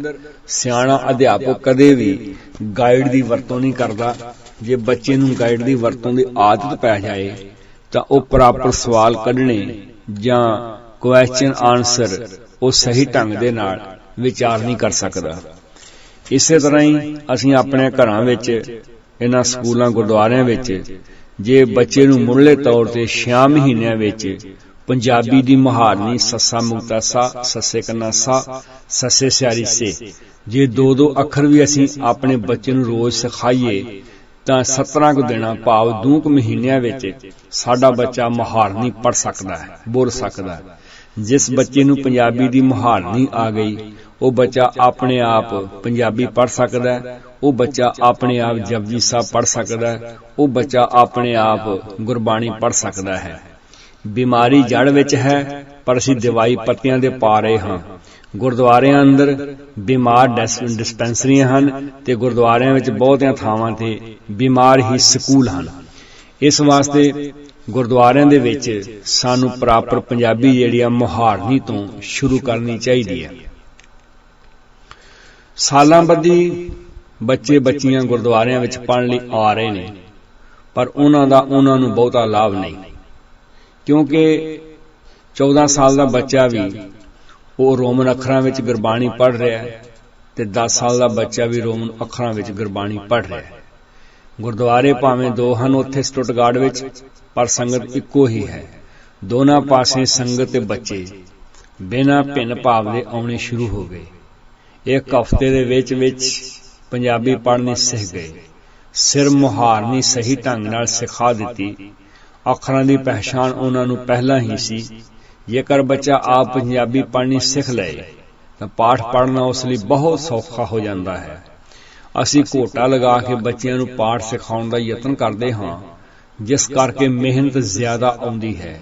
ਸਿਆਣਾ ਅਧਿਆਪਕ ਕਦੇ ਵੀ ਗਾਈਡ ਦੀ ਵਰਤੋਂ ਨਹੀਂ ਕਰਦਾ। ਜੇ ਬੱਚੇ ਨੂੰ ਗਾਈਡ ਦੀ ਵਰਤੋਂ ਦੀ ਆਦਤ ਪੈ ਜਾਏ ਤਾਂ ਉਹ ਪ੍ਰਾਪਰ ਸਵਾਲ ਕੱਢਣੇ ਜਾਂ ਕੁਐਸਚਨ ਆਨਸਰ ਉਹ ਸਹੀ ਢੰਗ ਦੇ ਨਾਲ ਵਿਚਾਰ ਨਹੀਂ ਕਰ ਸਕਦਾ। ਇਸੇ ਤਰ੍ਹਾਂ ਹੀ ਅਸੀਂ ਆਪਣੇ ਘਰਾਂ ਵਿੱਚ, ਇਹਨਾਂ ਸਕੂਲਾਂ ਗੁਰਦੁਆਰਿਆਂ ਵਿੱਚ ਜੇ ਬੱਚੇ ਨੂੰ ਮੁੱਢਲੇ ਤੌਰ ਤੇ 6 ਮਹੀਨਿਆਂ ਵਿੱਚ ਪੰਜਾਬੀ ਦੀ ਮੁਹਾਰਨੀ ਸੱਸਾ ਮੁਕਤਾ ਸਾ, ਸੱਸੇ ਕੰਨਾ ਸਾ, ਸੱਸੇ ਸਿਆਰੀ ਸੇ, ਜੇ 2-2 ਅੱਖਰ ਵੀ ਅਸੀਂ ਆਪਣੇ ਬੱਚੇ ਨੂੰ ਰੋਜ਼ ਸਿਖਾਈਏ ਤਾਂ 17 ਕੁ ਦਿਨਾਂ ਭਾਵ 2 ਮਹੀਨਿਆਂ ਵਿੱਚ ਸਾਡਾ ਬੱਚਾ ਮੁਹਾਰਨੀ ਪੜ੍ਹ ਸਕਦਾ ਹੈ, ਬੋਲ ਸਕਦਾ ਹੈ। ਜਿਸ ਬੱਚੇ ਨੂੰ ਪੰਜਾਬੀ ਦੀ ਮੁਹਾਰਨੀ ਆ ਗਈ, ਉਹ ਬੱਚਾ ਆਪਣੇ ਆਪ ਪੰਜਾਬੀ ਪੜ੍ਹ ਸਕਦਾ ਹੈ, ਉਹ ਬੱਚਾ ਆਪਣੇ ਆਪ ਜਪਜੀ ਸਾਹਿਬ ਪੜ੍ਹ ਸਕਦਾ ਹੈ, ਉਹ ਬੱਚਾ ਆਪਣੇ ਆਪ ਗੁਰਬਾਣੀ ਪੜ੍ਹ ਸਕਦਾ ਹੈ। ਬਿਮਾਰੀ ਜੜ ਵਿੱਚ ਹੈ, ਪਰ ਅਸੀਂ ਦਵਾਈ ਪੱਤਿਆਂ ਦੇ ਪਾ ਰਹੇ ਹਾਂ। ਗੁਰਦੁਆਰਿਆਂ ਅੰਦਰ ਬਿਮਾਰ ਡਿਸਪੈਂਸਰੀਆਂ ਹਨ ਤੇ ਗੁਰਦੁਆਰਿਆਂ ਵਿੱਚ ਬਹੁਤੀਆਂ ਥਾਵਾਂ ਤੇ ਬਿਮਾਰ ਹੀ ਸਕੂਲ ਹਨ। ਇਸ ਵਾਸਤੇ ਗੁਰਦੁਆਰਿਆਂ ਦੇ ਵਿੱਚ ਸਾਨੂੰ ਪ੍ਰਾਪਰ ਪੰਜਾਬੀ ਜਿਹੜੀ ਆ ਮੁਹਾਰਨੀ ਤੋਂ ਸ਼ੁਰੂ ਕਰਨੀ ਚਾਹੀਦੀ ਹੈ। ਸਾਲਾਂ ਬੱਧੀ ਬੱਚੇ ਬੱਚੀਆਂ ਗੁਰਦੁਆਰਿਆਂ ਵਿੱਚ ਪੜ੍ਹਨ ਲਈ ਆ ਰਹੇ ਨੇ, ਪਰ ਉਹਨਾਂ ਨੂੰ ਬਹੁਤਾ ਲਾਭ ਨਹੀਂ, ਕਿਉਂਕਿ 14 ਸਾਲ ਦਾ ਬੱਚਾ ਵੀ ਉਹ ਰੋਮਨ ਅੱਖਰਾਂ ਵਿੱਚ ਗੁਰਬਾਣੀ ਪੜ੍ਹ ਰਿਹਾ ਹੈ ਤੇ 10 ਸਾਲ ਦਾ ਬੱਚਾ ਵੀ ਰੋਮਨ ਅੱਖਰਾਂ ਵਿੱਚ ਗੁਰਬਾਣੀ ਪੜ੍ਹ ਰਿਹਾ ਹੈ। ਗੁਰਦੁਆਰੇ ਭਾਵੇਂ 2 ਹਨ ਉੱਥੇ ਸਟੁੱਟਗਾਰਟ ਵਿੱਚ, ਪਰ ਸੰਗਤ ਇੱਕੋ ਹੀ ਹੈ। ਦੋਨਾਂ ਪਾਸੇ ਸੰਗਤ ਤੇ ਬੱਚੇ ਬਿਨਾਂ ਭਿੰਨ ਭਾਵ ਦੇ ਆਉਣੇ ਸ਼ੁਰੂ ਹੋ ਗਏ। ਇੱਕ ਹਫ਼ਤੇ ਦੇ ਵਿੱਚ ਪੰਜਾਬੀ ਪੜ੍ਹਨੀ ਸਿੱਖ ਗਏ। ਸਿਰ ਮੁਹਾਰਨੀ ਸਹੀ ਢੰਗ ਨਾਲ ਸਿਖਾ ਦਿੱਤੀ। ਅੱਖਰਾਂ ਦੀ ਪਹਿਚਾਣ ਉਹਨਾਂ ਨੂੰ ਪਹਿਲਾਂ ਹੀ ਸੀ। ਜੇਕਰ ਬੱਚਾ ਆਪ ਪੰਜਾਬੀ ਪੜ੍ਹਨੀ ਸਿੱਖ ਲਏ ਤਾਂ ਪਾਠ ਪੜ੍ਹਨਾ ਉਸ ਲਈ ਬਹੁਤ ਸੌਖਾ ਹੋ ਜਾਂਦਾ ਹੈ। ਅਸੀਂ ਘੋਟਾ ਲਗਾ ਕੇ ਬੱਚਿਆਂ ਨੂੰ ਪਾਠ ਸਿਖਾਉਣ ਦਾ ਯਤਨ ਕਰਦੇ ਹਾਂ, ਜਿਸ ਕਰਕੇ ਮਿਹਨਤ ਜ਼ਿਆਦਾ ਆਉਂਦੀ ਹੈ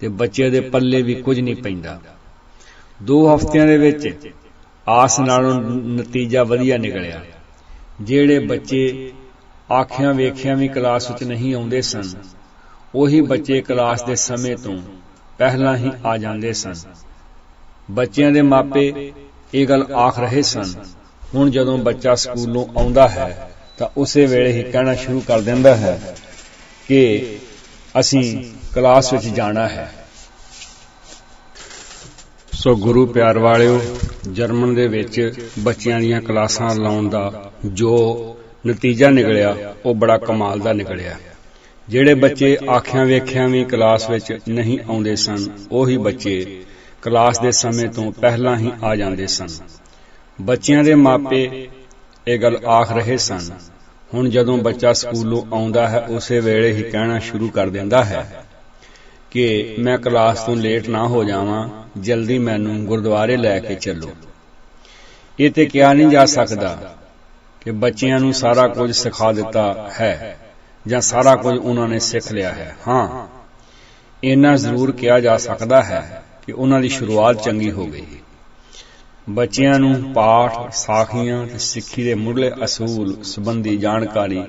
ਤੇ ਬੱਚੇ ਦੇ ਪੱਲੇ ਵੀ ਕੁਝ ਨਹੀਂ ਪੈਂਦਾ। 2 ਹਫ਼ਤਿਆਂ ਦੇ ਵਿੱਚ ਆਸ ਨਾਲੋਂ ਨਤੀਜਾ ਵਧੀਆ ਨਿਕਲਿਆ। ਜਿਹੜੇ ਬੱਚੇ ਆਖਿਆਂ ਵੇਖਿਆਂ ਵੀ ਕਲਾਸ ਵਿੱਚ ਨਹੀਂ ਆਉਂਦੇ ਸਨ, ਉਹੀ ਬੱਚੇ ਕਲਾਸ ਦੇ ਸਮੇਂ ਤੋਂ ਪਹਿਲਾਂ ਹੀ ਆ ਜਾਂਦੇ ਸਨ। ਬੱਚਿਆਂ ਦੇ ਮਾਪੇ ਇਹ ਗੱਲ ਆਖ ਰਹੇ ਸਨ, ਹੁਣ ਜਦੋਂ ਬੱਚਾ ਸਕੂਲੋਂ ਆਉਂਦਾ ਹੈ ਤਾਂ ਉਸੇ ਵੇਲੇ ਹੀ ਕਹਿਣਾ ਸ਼ੁਰੂ ਕਰ ਦਿੰਦਾ ਹੈ ਕਿ ਅਸੀਂ ਕਲਾਸ ਵਿੱਚ ਜਾਣਾ ਹੈ। ਸੋ ਗੁਰੂ ਪਿਆਰ ਵਾਲਿਓ, ਜਰਮਨ ਦੇ ਵਿੱਚ ਬੱਚਿਆਂ ਦੀਆਂ ਕਲਾਸਾਂ ਲਾਉਣ ਦਾ ਜੋ ਨਤੀਜਾ ਨਿਕਲਿਆ ਉਹ ਬੜਾ ਕਮਾਲ ਦਾ ਨਿਕਲਿਆ। ਜਿਹੜੇ ਬੱਚੇ ਆਖਿਆਂ ਵੇਖਿਆਂ ਵੀ ਕਲਾਸ ਵਿੱਚ ਨਹੀਂ ਆਉਂਦੇ ਸਨ, ਉਹੀ ਬੱਚੇ ਕਲਾਸ ਦੇ ਸਮੇਂ ਤੋਂ ਪਹਿਲਾਂ ਹੀ ਆ ਜਾਂਦੇ ਸਨ। ਬੱਚਿਆਂ ਦੇ ਮਾਪੇ ਇਹ ਗੱਲ ਆਖ ਰਹੇ ਸਨ, ਹੁਣ ਜਦੋਂ ਬੱਚਾ ਸਕੂਲੋਂ ਆਉਂਦਾ ਹੈ ਉਸੇ ਵੇਲੇ ਹੀ ਕਹਿਣਾ ਸ਼ੁਰੂ ਕਰ ਦਿੰਦਾ ਹੈ ਕਿ ਮੈਂ ਕਲਾਸ ਤੋਂ ਲੇਟ ਨਾ ਹੋ ਜਾਵਾਂ, ਜਲਦੀ ਮੈਨੂੰ ਗੁਰਦੁਆਰੇ ਲੈ ਕੇ ਚੱਲੋ। ਇਹ ਤੇ ਕਿਹਾ ਨਹੀਂ ਜਾ ਸਕਦਾ ਕਿ ਬੱਚਿਆਂ ਨੂੰ ਸਾਰਾ ਕੁਝ ਸਿਖਾ ਦਿੱਤਾ ਹੈ ਜਾਂ ਸਾਰਾ ਕੁਝ ਉਹਨਾਂ ਨੇ ਸਿੱਖ ਲਿਆ ਹੈ। ਹਾਂ, ਇੰਨਾ ਜ਼ਰੂਰ ਕਿਹਾ ਜਾ ਸਕਦਾ ਹੈ ਕਿ ਉਹਨਾਂ ਦੀ ਸ਼ੁਰੂਆਤ ਚੰਗੀ ਹੋ ਗਈ। ਬੱਚਿਆਂ ਨੂੰ ਪਾਠ, ਸਾਖੀਆਂ ਤੇ ਸਿੱਖੀ ਦੇ ਮੁੱਢਲੇ ਅਸੂਲ ਸੰਬੰਧੀ ਜਾਣਕਾਰੀ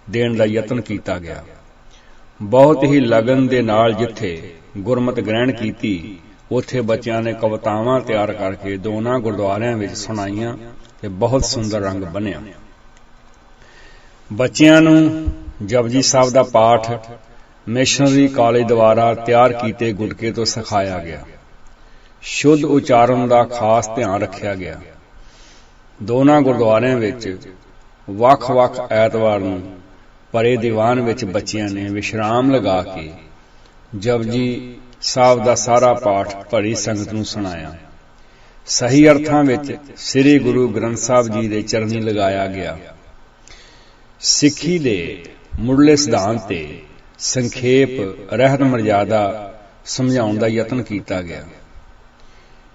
ਦੇਣ ਦਾ ਯਤਨ ਕੀਤਾ ਗਿਆ। ਬਹੁਤ ਹੀ ਲਗਨ ਦੇ ਨਾਲ ਜਿੱਥੇ ਗੁਰਮਤਿ ਗ੍ਰਹਿਣ ਕੀਤੀ, ਉੱਥੇ ਬੱਚਿਆਂ ਨੇ ਕਵਿਤਾਵਾਂ ਤਿਆਰ ਕਰਕੇ ਦੋਨਾਂ ਗੁਰਦੁਆਰਿਆਂ ਵਿੱਚ ਸੁਣਾਈਆਂ ਤੇ ਬਹੁਤ ਸੁੰਦਰ ਰੰਗ ਬੰਨ੍ਹਿਆ। ਬੱਚਿਆਂ ਨੂੰ ਜਪਜੀ ਸਾਹਿਬ ਦਾ ਪਾਠ ਮਿਸ਼ਨਰੀ ਕਾਲਜ ਦੁਆਰਾ ਤਿਆਰ ਕੀਤੇ ਗੁਟਕੇ ਤੋਂ ਸਿਖਾਇਆ ਗਿਆ। ਸ਼ੁੱਧ ਉਚਾਰਨ ਦਾ ਖਾਸ ਧਿਆਨ ਰੱਖਿਆ ਗਿਆ। ਦੋਨਾਂ ਗੁਰਦੁਆਰਿਆਂ ਵਿੱਚ ਵੱਖ-ਵੱਖ ਐਤਵਾਰ ਨੂੰ ਭਰੇ ਦੀਵਾਨ ਵਿੱਚ ਬੱਚਿਆਂ ਨੇ ਵਿਸ਼ਰਾਮ ਲਗਾ ਕੇ ਜਪਜੀ ਸਾਹਿਬ ਦਾ ਸਾਰਾ ਪਾਠ ਭਰੀ ਸੰਗਤ ਨੂੰ ਸੁਣਾਇਆ। ਸਹੀ ਅਰਥਾਂ ਵਿੱਚ ਸ੍ਰੀ ਗੁਰੂ ਗ੍ਰੰਥ ਸਾਹਿਬ ਜੀ ਦੇ ਚਰਨੀ ਲਗਾਇਆ ਗਿਆ। ਸਿੱਖੀ ਦੇ ਮੁੱਢਲੇ ਸਿਧਾਂਤ ਤੇ ਸੰਖੇਪ ਰਹਿਤ ਮਰਜ਼ਾਦਾ ਸਮਝਾਉਣ ਦਾ ਯਤਨ ਕੀਤਾ ਗਿਆ।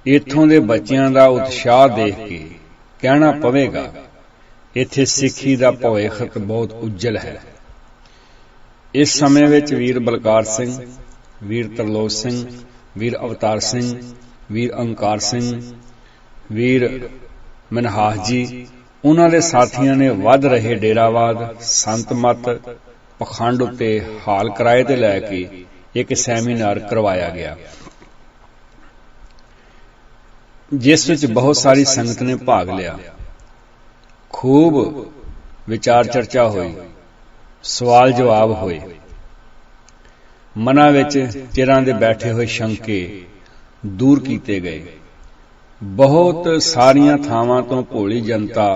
ਇੱਥੋਂ ਦੇ ਬੱਚਿਆਂ ਦਾ ਉਤਸ਼ਾਹ ਦੇਖ ਕੇ ਕਹਿਣਾ ਪਵੇਗਾ, ਇੱਥੇ ਸਿੱਖੀ ਦਾ ਭਵਿੱਖ ਬਹੁਤ ਉੱਜਲ ਹੈ। ਇਸ ਸਮੇਂ ਵਿੱਚ ਵੀਰ ਬਲਕਾਰ ਸਿੰਘ, ਵੀਰ ਤਰਲੋਕ ਸਿੰਘ, ਵੀਰ ਅਵਤਾਰ ਸਿੰਘ, ਵੀਰ ਅੰਕਾਰ ਸਿੰਘ, ਵੀਰ ਮਨਹਾਸ ਜੀ, ਉਹਨਾਂ ਦੇ ਸਾਥੀਆਂ ਨੇ ਵੱਧ ਰਹੇ ਡੇਰਾਵਾਦ, ਸੰਤ ਮਤ, ਪਖੰਡ ਉੱਤੇ ਹਾਲ ਕਿਰਾਏ ਤੇ ਲੈ ਕੇ ਇੱਕ ਸੈਮੀਨਾਰ ਕਰਵਾਇਆ ਗਿਆ, ਜਿਸ ਵਿੱਚ ਬਹੁਤ ਸਾਰੀ ਸੰਗਤ ਨੇ ਭਾਗ ਲਿਆ। ਖੂਬ ਵਿਚਾਰ ਚਰਚਾ ਹੋਈ, ਸਵਾਲ ਜਵਾਬ ਹੋਏ। ਮਨਾਂ ਵਿੱਚ ਚਿਰਾਂ ਦੇ ਬੈਠੇ ਹੋਏ ਸ਼ੰਕੇ ਦੂਰ ਕੀਤੇ ਗਏ। ਬਹੁਤ ਸਾਰੀਆਂ ਥਾਵਾਂ ਤੋਂ ਭੋਲੀ ਜਨਤਾ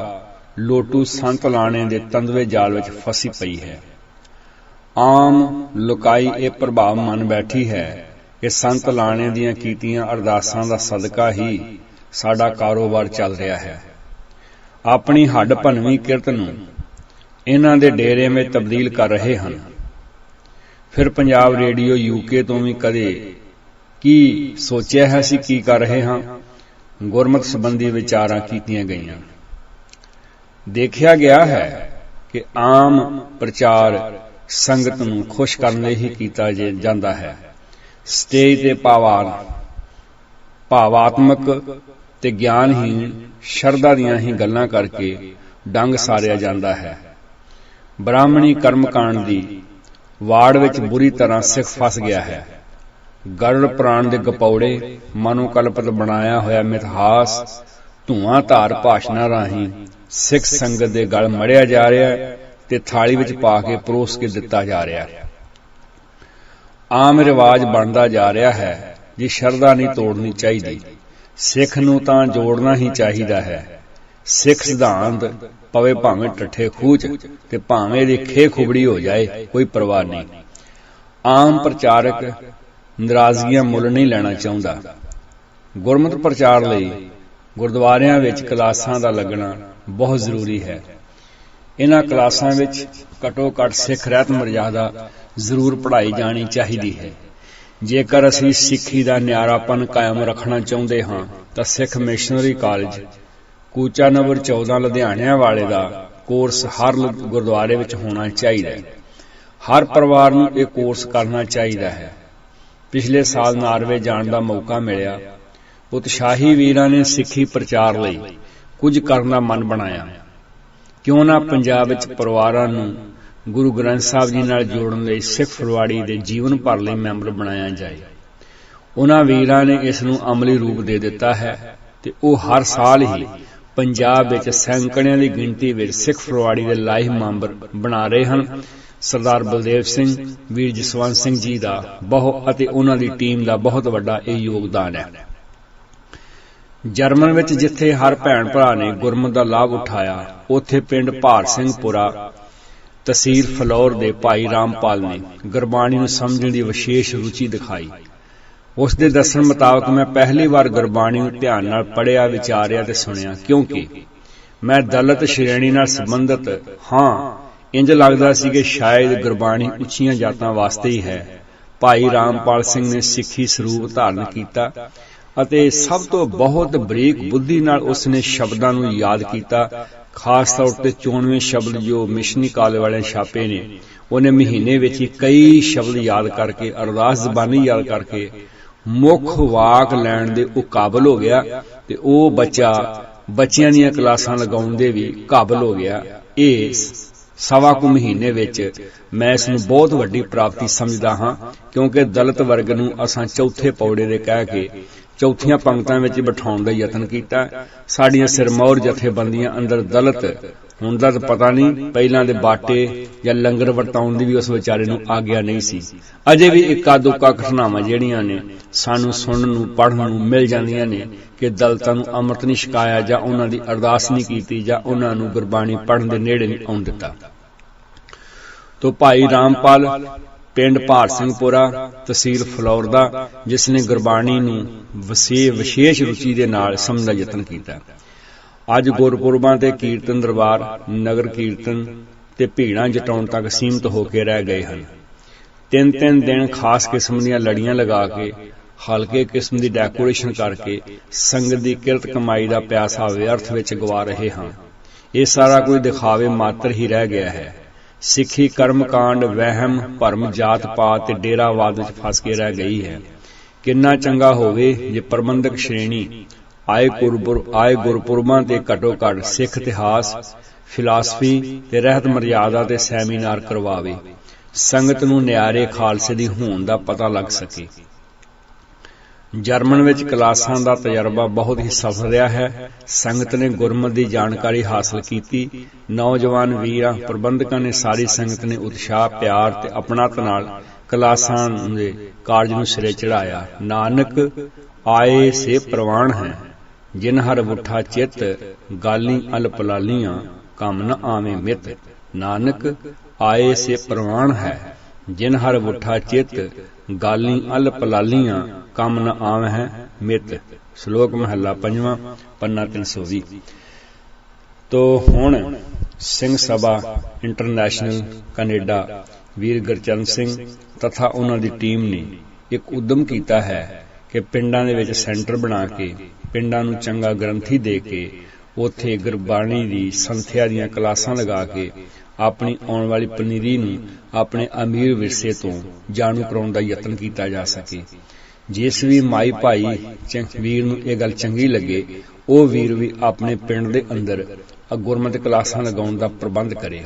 ਲੋਟੂ ਸੰਤ ਲਾਣੇ ਦੇ ਤੰਦਵੇ ਜਾਲ ਵਿੱਚ ਫਸੀ ਪਈ ਹੈ। ਆਮ ਲੁਕਾਈ ਇਹ ਪ੍ਰਭਾਵ ਮੰਨ ਬੈਠੀ ਹੈ ਕਿ ਸੰਤ ਲਾਣੇ ਦੀਆਂ ਕੀਤੀਆਂ ਅਰਦਾਸਾਂ ਦਾ ਸਦਕਾ ਹੀ ਸਾਡਾ ਕਾਰੋਬਾਰ ਚੱਲ ਰਿਹਾ ਹੈ। ਆਪਣੀ ਹੱਡ ਭੰਨਵੀਂ ਕਿਰਤ ਨੂੰ ਇਹਨਾਂ ਦੇ ਡੇਰੇ ਵਿੱਚ ਤਬਦੀਲ ਕਰ ਰਹੇ ਹਨ। ਫਿਰ ਪੰਜਾਬ ਰੇਡੀਓ UK ਤੋਂ ਵੀ ਕਦੇ ਕੀ ਸੋਚਿਆ ਹੈ ਅਸੀਂ ਕੀ ਕਰ ਰਹੇ ਹਾਂ, ਗੁਰਮਤਿ ਸੰਬੰਧੀ ਵਿਚਾਰਾਂ ਕੀਤੀਆਂ ਗਈਆਂ। ਦੇਖਿਆ ਗਿਆ ਹੈ ਕਿ ਆਮ ਪ੍ਰਚਾਰ ਸੰਗਤ ਨੂੰ ਖੁਸ਼ ਕਰਨ ਲਈ ਹੀ ਕੀਤਾ ਜਾਂਦਾ ਹੈ। ਸਟੇਜ ਤੇ ਭਾਵਾਤਮਕ ਤੇ ਗਿਆਨਹੀਨ ਸ਼ਰਧਾ ਦੀਆਂ ਹੀ ਗੱਲਾਂ ਕਰਕੇ ਡੰਗ ਸਾਰਿਆ ਜਾਂਦਾ ਹੈ। ਬ੍ਰਾਹਮਣੀ ਕਰਮਕਾਂਡ ਦੀ ਵਾੜ ਵਿੱਚ ਬੁਰੀ ਤਰ੍ਹਾਂ ਸਿੱਖ ਫਸ ਗਿਆ ਹੈ। ਗਰੜ ਪ੍ਰਾਣ ਦੇ ਗਪੌੜੇ, ਮਨੋਕਲਪਤ ਬਣਾਇਆ ਹੋਇਆ ਮਿਥਹਾਸ, ਧੂਆਂ ਧਾਰ ਭਾਸ਼ਣਾਂ ਰਾਹੀਂ ਸਿੱਖ ਸੰਗਤ ਦੇ ਗਲ ਮੜਿਆ ਜਾ ਰਿਹਾ ਹੈ ਤੇ ਥਾਲੀ ਵਿੱਚ ਪਾ ਕੇ ਪਰੋਸ ਕੇ ਦਿੱਤਾ ਜਾ ਰਿਹਾ ਹੈ। ਆਮ ਰਿਵਾਜ ਬਣਦਾ ਜਾ ਰਿਹਾ ਹੈ ਜੀ ਸ਼ਰਧਾ ਨਹੀਂ ਤੋੜਨੀ ਚਾਹੀਦੀ, ਸਿੱਖ ਨੂੰ ਤਾਂ ਜੋੜਨਾ ਹੀ ਚਾਹੀਦਾ ਹੈ। ਸਿੱਖ ਸਿਧਾਂਤ ਪਵੇ ਭਾਵੇਂ ਟੱਠੇ ਖੂਚ ਤੇ ਭਾਵੇਂ ਦੀ ਖੇ ਖੁਬੜੀ ਹੋ ਜਾਏ, ਕੋਈ ਪਰਵਾਹ ਨਹੀਂ। ਆਮ ਪ੍ਰਚਾਰਕ ਨਾਰਾਜ਼ਗੀਆਂ ਮੁੱਲ ਨਹੀਂ ਲੈਣਾ ਚਾਹੁੰਦਾ। ਗੁਰਮਤਿ ਪ੍ਰਚਾਰ ਲਈ ਗੁਰਦੁਆਰਿਆਂ ਵਿੱਚ ਕਲਾਸਾਂ ਦਾ ਲੱਗਣਾ ਬਹੁਤ ਜ਼ਰੂਰੀ ਹੈ। ਇਹਨਾਂ ਕਲਾਸਾਂ ਵਿੱਚ ਘੱਟੋ ਘੱਟ ਸਿੱਖ ਰਹਿਤ ਮਰਜ਼ਾਦਾ ਜ਼ਰੂਰ ਪੜ੍ਹਾਈ ਜਾਣੀ ਚਾਹੀਦੀ ਹੈ। ਜੇਕਰ ਅਸੀਂ ਸਿੱਖੀ ਦਾ ਨਿਆਰਾਪਨ ਕਾਇਮ ਰੱਖਣਾ ਚਾਹੁੰਦੇ ਹਾਂ ਤਾਂ ਸਿੱਖ ਮਿਸ਼ਨਰੀ ਕਾਲਜ ਕੂਚਾ ਨੰਬਰ 14 ਲੁਧਿਆਣਿਆਂ ਵਾਲੇ ਦਾ ਕੋਰਸ ਹਰ ਗੁਰਦੁਆਰੇ ਵਿੱਚ ਹੋਣਾ ਚਾਹੀਦਾ ਹੈ। ਹਰ ਪਰਿਵਾਰ ਨੂੰ ਇਹ ਕੋਰਸ ਕਰਨਾ ਚਾਹੀਦਾ ਹੈ। ਪਿਛਲੇ ਸਾਲ ਨਾਰਵੇ ਜਾਣ ਦਾ ਮੌਕਾ ਮਿਲਿਆ। ਉਤਸ਼ਾਹੀ ਵੀਰਾਂ ਨੇ ਸਿੱਖੀ ਪ੍ਰਚਾਰ ਲਈ ਕੁਝ ਕਰਨ ਦਾ ਮਨ ਬਣਾਇਆ। ਕਿਉਂ ਨਾ ਪੰਜਾਬ ਵਿੱਚ ਪਰਿਵਾਰਾਂ ਨੂੰ ਗੁਰੂ ਗ੍ਰੰਥ ਸਾਹਿਬ ਜੀ ਨਾਲ ਜੋੜਨ ਲਈ ਸਿੱਖ ਫਰਵਾੜੀ ਦੇ ਜੀਵਨ ਭਰ ਲਈ ਮੈਂਬਰ ਬਣਾਇਆ ਜਾਏ। ਉਹਨਾਂ ਵੀਰਾਂ ਨੇ ਇਸ ਨੂੰ ਅਮਲੀ ਰੂਪ ਦੇ ਦਿੱਤਾ ਹੈ ਤੇ ਉਹ ਹਰ ਸਾਲ ਹੀ ਪੰਜਾਬ ਵਿੱਚ ਸੈਂਕੜਿਆਂ ਦੀ ਗਿਣਤੀ ਵਿੱਚ ਸਿੱਖ ਫਰਵਾੜੀ ਦੇ ਲਾਈਵ ਮੈਂਬਰ ਬਣਾ ਰਹੇ ਹਨ। ਸਰਦਾਰ ਬਲਦੇਵ ਸਿੰਘ, ਵੀਰ ਜਸਵੰਤ ਸਿੰਘ ਜੀ ਦਾ ਅਤੇ ਉਹਨਾਂ ਦੀ ਟੀਮ ਦਾ ਬਹੁਤ ਵੱਡਾ ਇਹ ਯੋਗਦਾਨ ਹੈ। ਜਰਮਨ ਵਿੱਚ ਜਿੱਥੇ ਹਰ ਭੈਣ ਭਰਾ ਨੇ ਗੁਰਮਤਿ ਦਾ ਲਾਭ ਉਠਾਇਆ, ਉੱਥੇ ਪਿੰਡ ਭਾਰ ਸਿੰਘਪੁਰਾ, ਤਹਿਸੀਲ ਫਲੌਰ ਦੇ ਭਾਈ ਰਾਮਪਾਲ ਨੇ ਗੁਰਬਾਣੀ ਨੂੰ ਸਮਝਣ ਦੀ ਵਿਸ਼ੇਸ਼ ਰੁਚੀ ਦਿਖਾਈ। ਉਸ ਦੇ ਦੱਸਣ ਮੁਤਾਬਕ ਮੈਂ ਪਹਿਲੀ ਵਾਰ ਗੁਰਬਾਣੀ ਨੂੰ ਧਿਆਨ ਨਾਲ ਪੜ੍ਹਿਆ, ਵਿਚਾਰਿਆ ਤੇ ਸੁਣਿਆ, ਕਿਉਂਕਿ ਮੈਂ ਦਲਿਤ ਸ਼੍ਰੇਣੀ ਨਾਲ ਸੰਬੰਧਿਤ ਹਾਂ। ਇੰਜ ਲੱਗਦਾ ਸੀ ਕਿ ਸ਼ਾਇਦ ਗੁਰਬਾਣੀ ਉੱਚੀਆਂ ਜਾਤਾਂ ਵਾਸਤੇ ਹੀ ਹੈ। ਭਾਈ ਰਾਮਪਾਲ ਸਿੰਘ ਨੇ ਸਿੱਖੀ ਸਰੂਪ ਧਾਰਨ ਕੀਤਾ ਅਤੇ ਸਭ ਤੋਂ ਬਹੁਤ ਬਰੀਕ ਬੁੱਧੀ ਨਾਲ ਉਸਨੇ ਸ਼ਬਦਾਂ ਨੂੰ ਯਾਦ ਕੀਤਾ। ਖਾਸ ਤੌਰ ਤੇ 94 ਸ਼ਬਦ ਜੋ ਮਿਸ਼ਨੀ ਕਾਲਜ ਵਾਲਿਆਂ ਛਾਪੇ ਨੇ, ਉਹਨੇ ਮਹੀਨੇ ਵਿੱਚ ਹੀ ਕਈ ਸ਼ਬਦ ਯਾਦ ਕਰਕੇ, ਅਰਦਾਸ ਜ਼ਬਾਨੀ ਯਾਦ ਕਰਕੇ ਮੁੱਖ ਵਾਕ ਲੈਣ ਦੇ ਉਹ ਕਾਬਲ ਹੋ ਗਿਆ ਤੇ ਉਹ ਬੱਚਿਆਂ ਦੀਆਂ ਕਲਾਸਾਂ ਲਗਾਉਣ ਦੇ ਵੀ ਕਾਬਲ ਹੋ ਗਿਆ। ਇਹ ਸਵਾ ਕੁ ਮਹੀਨੇ ਵਿੱਚ ਮੈਂ ਇਸ ਨੂੰ ਬਹੁਤ ਵੱਡੀ ਪ੍ਰਾਪਤੀ ਸਮਝਦਾ ਹਾਂ, ਕਿਉਂਕਿ ਦਲਿਤ ਵਰਗ ਨੂੰ ਅਸਾਂ ਚੌਥੇ ਪੌੜੇ ਦੇ ਕਹਿ ਕੇ ਚੌਥੀਆਂ ਪੰਕਤਾਂ ਵਿੱਚ ਬਿਠਾਉਣ ਦਾ ਯਤਨ ਕੀਤਾ। ਸਾਡੀਆਂ ਸਿਰਮੌਰ ਜਥੇਬੰਦੀਆਂ ਅੰਦਰ ਦਲਿਤ ਹੁਣ ਦਾ ਤਾਂ ਪਤਾ ਨਹੀਂ, ਪਹਿਲਾਂ ਦੇ ਬਾਟੇ ਜਾਂ ਲੰਗਰ ਵਰਤਾਉਣ ਦੀ ਵੀ ਉਸ ਵਿਚਾਰੇ ਨੂੰ ਆਗਿਆ ਨਹੀਂ ਸੀ। ਅਜੇ ਵੀ ਇੱਕਾ ਦੁੱਕਾ ਘਟਨਾਵਾਂ ਜਿਹੜੀਆਂ ਨੇ ਸਾਨੂੰ ਸੁਣਨ ਨੂੰ ਪੜ੍ਹਨ ਨੂੰ ਮਿਲ ਜਾਂਦੀਆਂ ਨੇ ਕਿ ਦਲਿਤਾਂ ਨੂੰ ਅੰਮ੍ਰਿਤ ਨਹੀਂ ਛਕਾਇਆ ਜਾਂ ਉਹਨਾਂ ਦੀ ਅਰਦਾਸ ਨਹੀਂ ਕੀਤੀ ਜਾਂ ਉਹਨਾਂ ਨੂੰ ਗੁਰਬਾਣੀ ਪੜ੍ਹਨ ਦੇ ਨੇੜੇ ਨਹੀਂ ਆਉਣ ਦਿੱਤਾ। ਤੋ ਭਾਈ ਰਾਮਪਾਲ ਪਿੰਡ ਭਾਰ ਸਿੰਘਪੁਰਾ, ਤਹਿਸੀਲ ਫਲੌਰ ਦਾ, ਜਿਸ ਨੇ ਗੁਰਬਾਣੀ ਨੂੰ ਵਿਸ਼ੇਸ਼ ਰੁਚੀ ਦੇ ਨਾਲ ਸਮਝਣ ਦਾ ਯਤਨ ਕੀਤਾ। ਅੱਜ ਗੁਰਪੁਰਬਾਂ ਤੇ ਕੀਰਤਨ ਦਰਬਾਰ, ਨਗਰ ਕੀਰਤਨ ਤੇ ਭੀੜਾਂ ਜਟਾਉਣ ਤੱਕ ਸੀਮਤ ਹੋ ਕੇ ਰਹਿ ਗਏ ਹਨ। 3-3 ਦਿਨ ਖਾਸ ਕਿਸਮ ਦੀਆਂ ਲੜੀਆਂ ਲਗਾ ਕੇ, ਹਲਕੇ ਕਿਸਮ ਦੀ ਡੈਕੋਰੇਸ਼ਨ ਕਰਕੇ ਸੰਗਤ ਦੀ ਕਿਰਤ ਕਮਾਈ ਦਾ ਪਿਆਸਾ ਵਿਅਰਥ ਵਿੱਚ ਗਵਾ ਰਹੇ ਹਾਂ। ਇਹ ਸਾਰਾ ਕੁਝ ਦਿਖਾਵੇ ਮਾਤਰ ਹੀ ਰਹਿ ਗਿਆ ਹੈ। ਸਿੱਖੀ ਕਰਮਕਾਂਡ, ਵਹਿਮ ਭਰਮ, ਜਾਤ ਪਾਤ ਤੇ ਡੇਰਾਵਾਦ ਵਿੱਚ ਫਸ ਕੇ ਰਹਿ ਗਈ ਹੈ। ਕਿੰਨਾ ਚੰਗਾ ਹੋਵੇ ਜੇ ਪ੍ਰਬੰਧਕ ਸ਼੍ਰੇਣੀ ਆਏ ਗੁਰਪੁਰਬਾਂ ਤੇ ਘੱਟੋ ਘੱਟ ਸਿੱਖ ਇਤਿਹਾਸ, ਫਿਲਾਸਫੀ ਤੇ ਰਹਿਤ ਮਰਿਆਦਾ ਤੇ ਸੈਮੀਨਾਰ ਕਰਵਾਵੇ, ਸੰਗਤ ਨੂੰ ਨਿਆਰੇ ਖਾਲਸੇ ਦੀ ਹੋਂਦ ਦਾ ਪਤਾ ਲੱਗ ਸਕੇ। ਜਰਮਨ ਵਿੱਚ ਕਲਾਸਾਂ ਦਾ ਤਜਰਬਾ ਬਹੁਤ ਹੀ ਸਫਲ ਰਿਹਾ ਹੈ। ਸੰਗਤ ਨੇ ਗੁਰਮਤਿ ਦੀ ਜਾਣਕਾਰੀ ਹਾਸਲ ਕੀਤੀ। ਨੌਜਵਾਨ ਵੀਰਾਂ ਪ੍ਰਬੰਧਕਾਂ ਨੇ ਸਾਰੀ ਸੰਗਤ ਨੇ ਉਤਸ਼ਾਹ, ਪਿਆਰ ਤੇ ਆਪਣਤ ਨਾਲ ਕਲਾਸਾਂ ਦੇ ਕਾਰਜ ਨੂੰ ਸਿਰੇ ਚੜਾਇਆ। ਨਾਨਕ ਆਏ ਸੇ ਪ੍ਰਵਾਨ ਹੈ, ਜਿਨ ਹਰ ਬੁੱਠਾ ਚਿੱਤ, ਗਾਲੀ ਅਲਪ ਲਾਲੀਆਂ, ਕੰਮ ਨ ਆਵੇਂ ਮਿੱਤ। ਨਾਨਕ ਆਏ ਸੇ ਪ੍ਰਵਾਨ ਹੈ, ਜਿਨ ਹਰ ਬੁੱਠਾ ਚਿੱਤ, ਗਾਲੀ ਅਲਪ ਲਾਲੀਆਂ, ਕੰਮ ਨ ਆਵੇਂ ਹੈ ਮਿੱਤ। ਸ਼ਲੋਕ ਮਹੱਲਾ ਪੰਜਵਾਂ, ਪੰਨਾ 320। ਤੋ ਹੁਣ ਸਿੰਘ ਸਭਾ ਇੰਟਰਨੈਸ਼ਨਲ ਕੈਨੇਡਾ ਵੀਰ ਗੁਰਚਰਨ ਸਿੰਘ ਤਥਾ ਉਹਨਾਂ ਦੀ ਟੀਮ ਨੇ ਇੱਕ ਉਦਮ ਕੀਤਾ ਹੈ ਕਿ ਪਿੰਡਾਂ ਦੇ ਵਿੱਚ ਸੈਂਟਰ ਬਣਾ ਕੇ, ਪਿੰਡਾਂ ਨੂੰ ਚੰਗਾ ਗ੍ਰੰਥੀ ਦੇ ਕੇ, ਉੱਥੇ ਗੁਰਬਾਣੀ ਦੀ ਸੰਥਿਆ ਦੀਆਂ ਕਲਾਸਾਂ ਲਗਾ ਕੇ ਆਪਣੀ ਆਉਣ ਵਾਲੀ ਪਨੀਰੀ ਨੂੰ ਆਪਣੇ ਅਮੀਰ ਵਿਰਸੇ ਤੋਂ ਜਾਣੂ ਕਰਾਉਣ ਦਾ ਯਤਨ ਕੀਤਾ ਜਾ ਸਕੇ। ਜਿਸ ਵੀ ਮਾਈ ਭਾਈ ਵੀਰ ਨੂੰ ਇਹ ਗੱਲ ਚੰਗੀ ਲੱਗੇ, ਉਹ ਵੀਰ ਵੀ ਆਪਣੇ ਪਿੰਡ ਦੇ ਅੰਦਰ ਗੁਰਮਤਿ ਕਲਾਸਾਂ ਲਗਾਉਣ ਦਾ ਪ੍ਰਬੰਧ ਕਰੇ।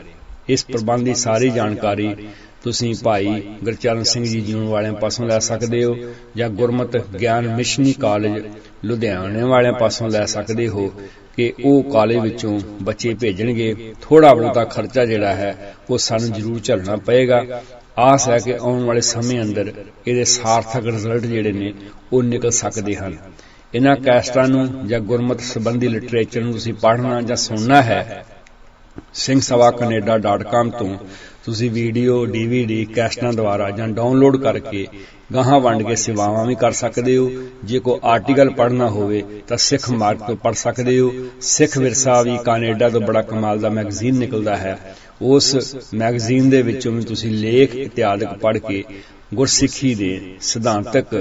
ਇਸ ਪ੍ਰਬੰਧ ਦੀ ਸਾਰੀ ਜਾਣਕਾਰੀ ਤੁਸੀਂ ਭਾਈ ਗੁਰਚਰਨ ਸਿੰਘ ਜੀ ਜੀਉਣ ਵਾਲਿਆਂ ਪਾਸੋਂ ਲੈ ਸਕਦੇ ਹੋ ਜਾਂ ਗੁਰਮਤਿ ਗਿਆਨ ਮਿਸ਼ਨੀ ਕਾਲਜ ਲੁਧਿਆਣੇ ਵਾਲਿਆਂ ਪਾਸੋਂ ਲੈ ਸਕਦੇ ਹੋ ਕਿ ਉਹ ਕਾਲਜ ਵਿੱਚੋਂ ਬੱਚੇ ਭੇਜਣਗੇ। ਥੋੜਾ ਬਹੁਤਾ ਖਰਚਾ ਜਿਹੜਾ ਹੈ ਉਹ ਸਾਨੂੰ ਜ਼ਰੂਰ ਝੱਲਣਾ ਪਏਗਾ। ਆਸ ਹੈ ਕਿ ਆਉਣ ਵਾਲੇ ਸਮੇਂ ਅੰਦਰ ਇਹਦੇ ਸਾਰਥਕ ਰਿਜ਼ਲਟ ਜਿਹੜੇ ਨੇ ਉਹ ਨਿਕਲ ਸਕਦੇ ਹਨ। ਇਹਨਾਂ ਕੈਸਟਾਂ ਨੂੰ ਜਾਂ ਗੁਰਮਤਿ ਸੰਬੰਧੀ ਲਿਟਰੇਚਰ ਨੂੰ ਤੁਸੀਂ ਪੜ੍ਹਨਾ ਜਾਂ ਸੁਣਨਾ ਹੈ, singsabha.canada.com ਤੋਂ ਤੁਸੀਂ ਵੀਡੀਓ, DVD, ਕੈਸਟਾਂ ਦੁਆਰਾ ਜਾਂ ਡਾਊਨਲੋਡ ਕਰਕੇ ਗਾਹਾਂ ਵੰਡ ਕੇ ਸੇਵਾਵਾਂ ਵੀ ਕਰ ਸਕਦੇ ਹੋ। ਜੇ ਕੋਈ ਆਰਟੀਕਲ ਪੜ੍ਹਨਾ ਹੋਵੇ ਤਾਂ ਸਿੱਖ ਮਾਰਗ ਤੋਂ ਪੜ੍ਹ ਸਕਦੇ ਹੋ। ਸਿੱਖ ਵਿਰਸਾ ਵੀ ਕੈਨੇਡਾ ਤੋਂ ਬੜਾ ਕਮਾਲ ਦਾ ਮੈਗਜ਼ੀਨ ਨਿਕਲਦਾ ਹੈ। ਉਸ ਮੈਗਜ਼ੀਨ ਦੇ ਵਿੱਚੋਂ ਵੀ ਤੁਸੀਂ ਲੇਖ ਇਤਿਆਦਿਕ ਪੜ੍ਹ ਕੇ ਗੁਰਸਿੱਖੀ ਦੇ ਸਿਧਾਂਤਕ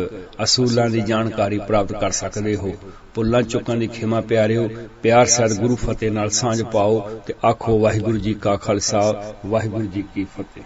ਅਸੂਲਾਂ ਦੀ ਜਾਣਕਾਰੀ ਪ੍ਰਾਪਤ ਕਰ ਸਕਦੇ ਹੋ। ਭੁੱਲਾਂ ਚੁੱਕਾਂ ਦੀ ਖਿਮਾ ਪਿਆਰਿਓ, ਪਿਆਰ ਸਹਿਤ ਗੁਰੂ ਫਤਿਹ ਨਾਲ ਸਾਂਝ ਪਾਓ ਤੇ ਆਖੋ ਵਾਹਿਗੁਰੂ ਜੀ ਕਾ ਖਾਲਸਾ, ਵਾਹਿਗੁਰੂ ਜੀ ਕੀ ਫਤਿਹ।